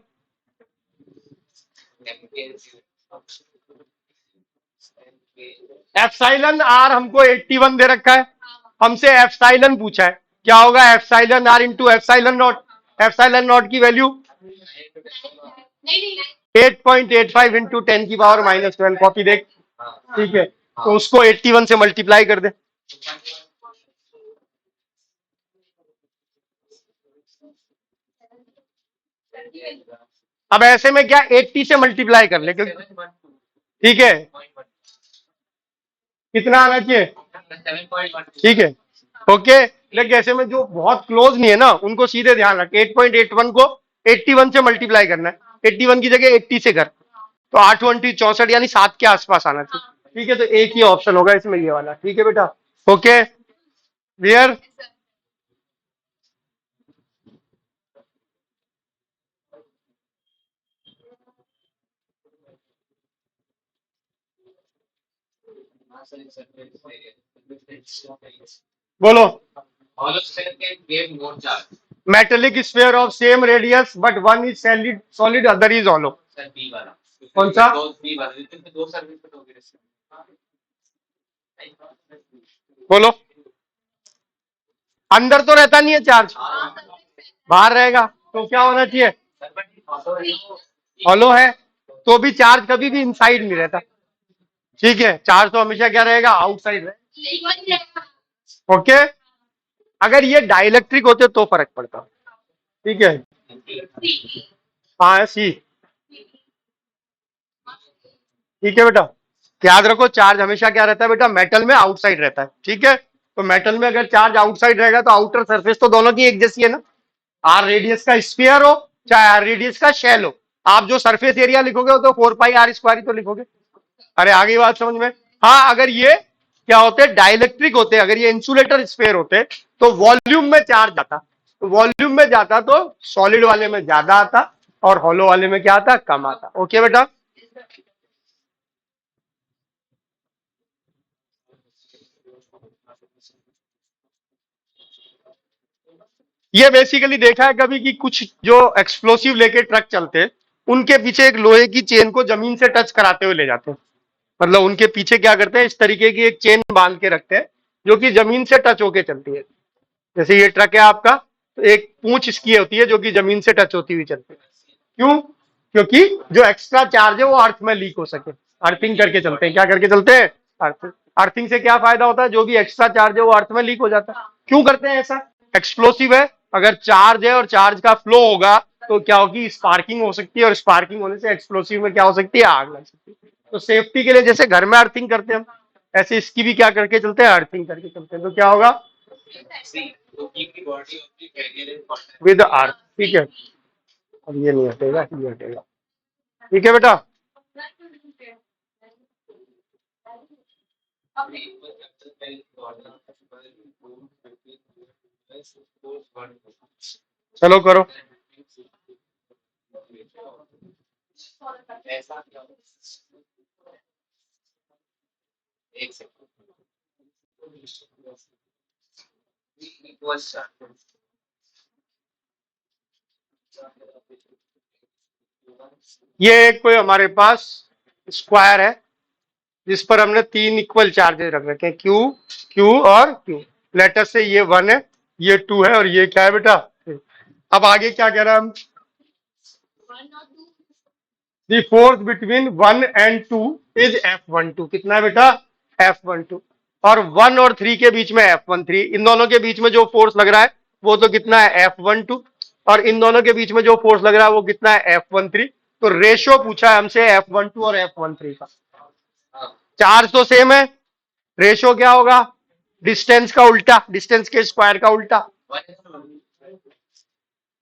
एप्सिलॉन आर हमको 81 दे रखा है। हमसे एप्सिलॉन पूछा है, क्या होगा? Epsilon r into epsilon naught. Epsilon naught की वैल्यू 8.85 इंटू 10⁻⁻12। कॉपी देख। ठीक है। तो उसको 81 से मल्टीप्लाई कर दे। अब ऐसे में क्या 80 से मल्टीप्लाई कर ले, ठीक है। कितना आना चाहिए? ठीक है। ओके। लेकिन ऐसे में जो बहुत क्लोज नहीं है ना, उनको सीधे ध्यान रख, 8.81 को 81 से मल्टीप्लाई करना है। 81 की जगह 80 से कर, तो 8 20 64 यानी 7 के आसपास आना चाहिए। ठीक है। तो एक ही ऑप्शन होगा इसमें, ये वाला। ठीक है बेटा। ओके। क्लियर? बोलो। Metallic sphere of same radius but one is solid, solid other is hollow. कौन सा? बोलो। अंदर तो रहता नहीं है चार्ज, बाहर रहेगा। तो क्या होना चाहिए? हॉलो है तो भी चार्ज कभी भी इनसाइड नहीं रहता। ठीक है। चार्ज तो हमेशा क्या रहेगा? आउटसाइड रहेगा। ओके। अगर ये डाइलेक्ट्रिक होते तो फर्क पड़ता। ठीक है। हाँ सी। ठीक है बेटा। याद रखो चार्ज हमेशा क्या रहता है बेटा? मेटल में आउटसाइड रहता है। ठीक है। तो मेटल में अगर चार्ज आउटसाइड रहेगा तो आउटर सरफेस तो दोनों की एक जैसी है ना। आर रेडियस का स्फीयर हो चाहे आर रेडियस का शेल हो, आप जो सरफेस एरिया लिखोगे वो तो 4 पाई r² ही तो लिखोगे। अरे आगे बात समझ में। हाँ, अगर ये क्या होते हैं, डाइलेक्ट्रिक होते हैं, अगर ये इंसुलेटर स्फेयर होते तो वॉल्यूम में चार्ज आता, तो वॉल्यूम में जाता तो सॉलिड वाले में ज्यादा आता और हॉलो वाले में क्या आता, कम आता। ओके बेटा। ये बेसिकली देखा है कभी कि कुछ जो एक्सप्लोसिव लेके ट्रक चलते हैं, उनके पीछे एक लोहे की चेन को जमीन से टच कराते हुए ले जाते हैं। मतलब उनके पीछे क्या करते हैं, इस तरीके की एक चेन बांध के रखते हैं जो कि जमीन से टच होके चलती है। जैसे ये ट्रक है आपका, तो एक पूंछ इसकी होती है जो कि जमीन से टच होती हुई चलती है। क्यों? क्योंकि जो एक्स्ट्रा चार्ज है वो अर्थ में लीक हो सके। अर्थिंग करके चलते हैं। क्या करके चलते हैं? अर्थिंग। अर्थिंग से क्या फायदा होता है, जो भी एक्स्ट्रा चार्ज है वो अर्थ में लीक हो जाता है। क्यों करते हैं ऐसा? एक्सप्लोसिव है, अगर चार्ज है और चार्ज का फ्लो होगा तो क्या होगी, स्पार्किंग हो सकती है, और स्पार्किंग होने से एक्सप्लोसिव में क्या हो सकती है, आग लग सकती है। तो सेफ्टी के लिए जैसे घर में अर्थिंग करते हैं हम, ऐसे इसकी भी क्या करके चलते हैं, अर्थिंग करके चलते हैं। तो क्या होगा, विद अर्थ। ठीक है, अब ये नहीं हटेगा, ये हटेगा। ठीक है बेटा। चलो करो। ये एक कोई हमारे पास स्क्वायर है जिस पर हमने 3 इक्वल चार्जेस रख रखे हैं, क्यू, क्यू और क्यू। लेटर से ये 1 है, ये 2 है और ये क्या है बेटा। अब आगे क्या कह रहा है हम, the force between 1 and 2 is F12। कितना है बेटा, F12। और 1 और 3 के बीच में F13। इन दोनों के बीच में जो फोर्स लग रहा है वो तो कितना है, F12। और इन दोनों के बीच में जो फोर्स लग रहा है वो कितना है, F13। तो रेशियो पूछा है हमसे F12 और F13 का। चार्ज तो सेम है, रेशियो क्या होगा, डिस्टेंस का उल्टा, डिस्टेंस के स्क्वायर का उल्टा।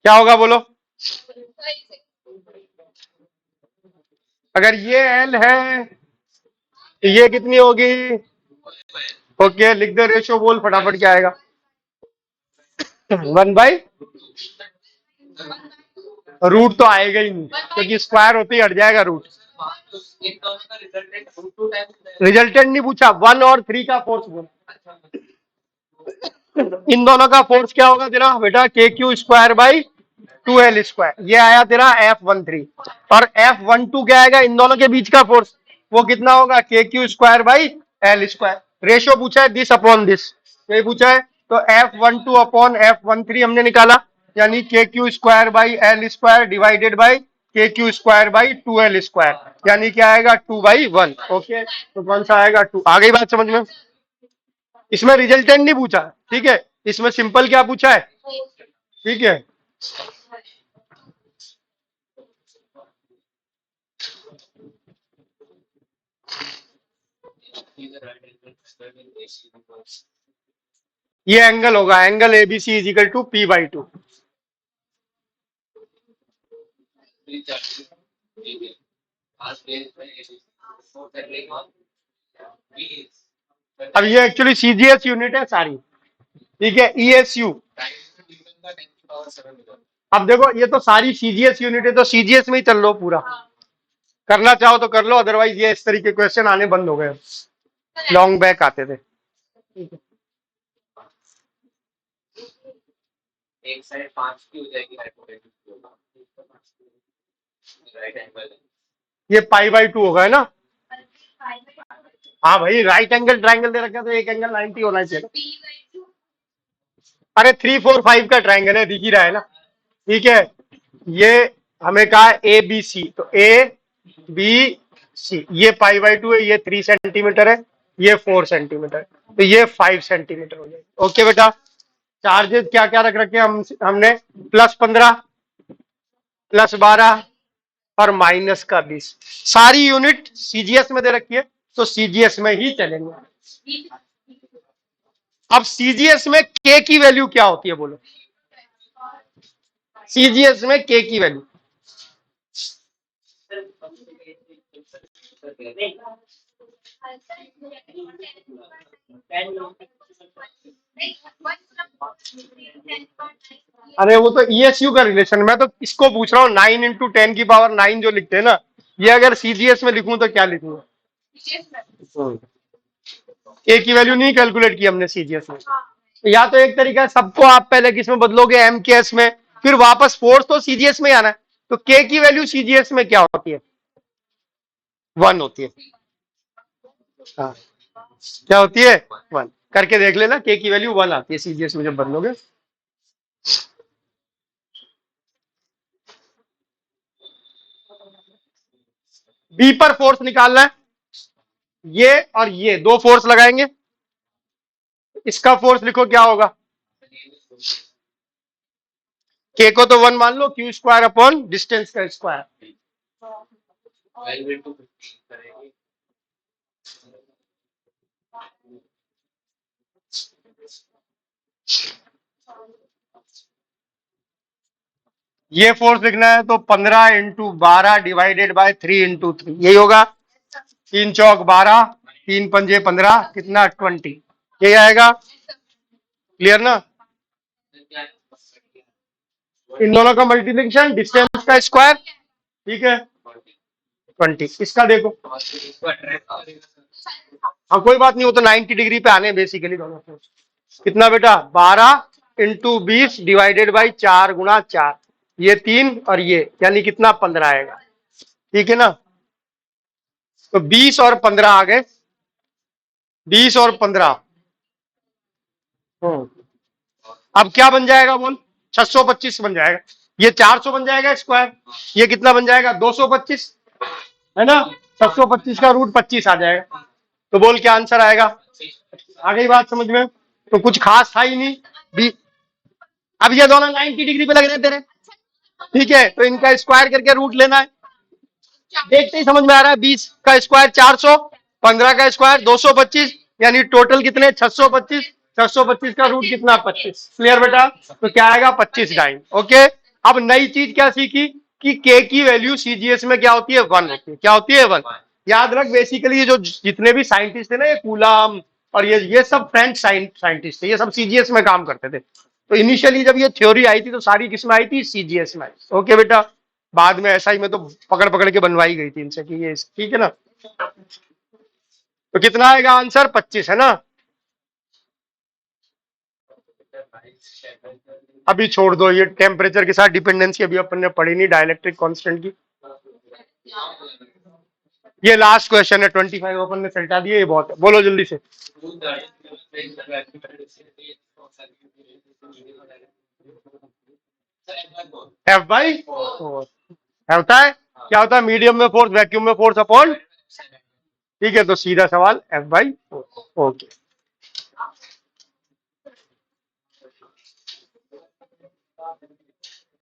क्या होगा बोलो। अगर ये एल है तो ये कितनी होगी। ओके, लिख दे रेशियो, बोल फटाफट क्या आएगा। 1/√। तो आएगा ही नहीं क्योंकि स्क्वायर होते ही हट जाएगा रूट। रिजल्टेंट नहीं पूछा, 1 और 3 का फोर्स बोला। इन दोनों का फोर्स क्या होगा तेरा बेटा, KQ²/2L²। ये आया तेरा F13। और F12 क्या आएगा, इन दोनों के बीच का फोर्स, वो कितना होगा, KQ²/L²। रेशियो पूछा है दिस अपॉन दिस, यही पूछा है। तो F12 अपॉन F13 हमने निकाला, यानी KQ²/L² डिवाइडेड बाई KQ²/2L², यानी क्या आएगा, 2/1। ओके, तो कौन सा आएगा, 2। आ गई बात समझ में। इसमें रिजल्टेंट नहीं पूछा, ठीक है, इसमें सिंपल क्या पूछा है। ठीक है, ये एंगल होगा, angle ABC is equal to P/2। अब ये एक्चुअली CGS यूनिट है सारी, ठीक है, ESU। अब देखो ये तो सारी CGS यूनिट है, तो CGS में ही चल लो पूरा, करना चाहो तो कर लो, अदरवाइज ये इस तरीके क्वेश्चन आने बंद हो गए, लॉन्ग बैक आते थे। एक साइड 5 की हो जाएगी, ये π/2 होगा, है ना। हाँ भाई, राइट एंगल ट्राइंगल दे रखा है तो एक एंगल 90 होना चाहिए। अरे 3 4 5 का ट्राइंगल है, दिख ही रहा है ना। ठीक है, ये हमें कहा ABC, तो ABC, ये π/2 है, ये 3 सेंटीमीटर है, ये 4 सेंटीमीटर, तो ये 5 सेंटीमीटर हो जाएगा। ओके बेटा। चार्जेस क्या क्या रख रखे हम हमने, +15, +12 और -20। सारी यूनिट CGS में दे रखी है, तो CGS में ही चलेंगे। अब CGS में K की वैल्यू क्या होती है बोलो। CGS में K की वैल्यू अरे वो तो ईएसयू का रिलेशन, मैं तो इसको पूछ रहा हूँ 9 × 10⁹ जो लिखते हैं ना, ये अगर सीजीएस में लिखूं तो क्या लिखूंगा? ए की वैल्यू नहीं कैलकुलेट की हमने सीजीएस में। या तो एक तरीका है, सबको आप पहले किस में बदलोगे, एम के एस में, फिर वापस फोर्स तो सीजीएस में ही आना है। तो के की वैल्यू सीजीएस में क्या होती है? 1 होती है। हाँ, क्या होती है? 1 करके देख लेना, के की वैल्यू 1 आती है सीजीएस में जब बदलोगे। बी पर फोर्स निकालना है, ये और ये दो फोर्स लगाएंगे, इसका फोर्स लिखो क्या होगा? के को तो 1 मान लो, Q² डिस्टेंस का स्क्वायर। ये फोर्स लिखना है तो 15 × 12 डिवाइडेड बाय 3 × 3, यही होगा। 3 चौक 12, 3 पंजे 15, कितना? 20, यही आएगा। क्लियर ना? इन दोनों का मल्टीप्लिकेशन, डिस्टेंस का स्क्वायर, ठीक है, 20। इसका देखो, हाँ कोई बात नहीं, वो तो 90 डिग्री पे आने बेसिकली दोनों फोर्स। कितना बेटा? 12 × 20 डिवाइडेड बाई 4 × 4, ये 3 और ये, यानी कितना? 15 आएगा, ठीक है ना? तो 20 और 15 आ गए, 20 और 15। अब क्या बन जाएगा बोल? 625 बन जाएगा। ये 400 बन जाएगा स्क्वायर, ये कितना बन जाएगा? 225, है ना? 625 का रूट 25 आ जाएगा। तो बोल क्या आंसर आएगा? आ गई बात समझ में? तो कुछ खास था ही नहीं। अब ये दोनों 90 डिग्री पे लग रहे तेरे, ठीक है, तो इनका स्क्वायर करके रूट लेना है। देखते ही समझ में आ रहा है, 20 का स्क्वायर 400, 15 का स्क्वायर 225, यानी टोटल कितने? 625। 625 का रूट कितना? 25। क्लियर बेटा? तो क्या आएगा? 25 डाइन। ओके, अब नई चीज क्या सीखी कि के की वैल्यू सीजीएस में क्या होती है? 1 होती है। क्या होती है? 1। याद रख, बेसिकली ये जो जितने भी साइंटिस्ट थे ना, ये कूलम और ये सब फ्रेंच साइंटिस्ट थे, ये सब सीजीएस में काम करते थे। तो इनिशियली जब ये थ्योरी आई थी तो सारी किसमें आई थी? सीजीएस में। ओके बेटा, बाद में ऐसा ही में तो पकड़ पकड़ के बनवाई गई थी इनसे कि ये, ठीक है ना? तो कितना आएगा आंसर? 25, है ना? अभी छोड़ दो ये टेम्परेचर के साथ डिपेंडेंसी, अभी अपन ने पढ़ी नहीं डाइलेक्ट्रिक कांस्टेंट की। ये लास्ट क्वेश्चन है, 25 अपन ने सल्टा दिए, ये बहुत है। बोलो जल्दी से। एफ बाई होता है, क्या होता है? मीडियम में फोर्स, वैक्यूम में फोर्स अपॉन, ठीक है, तो सीधा सवाल F/4। ओके।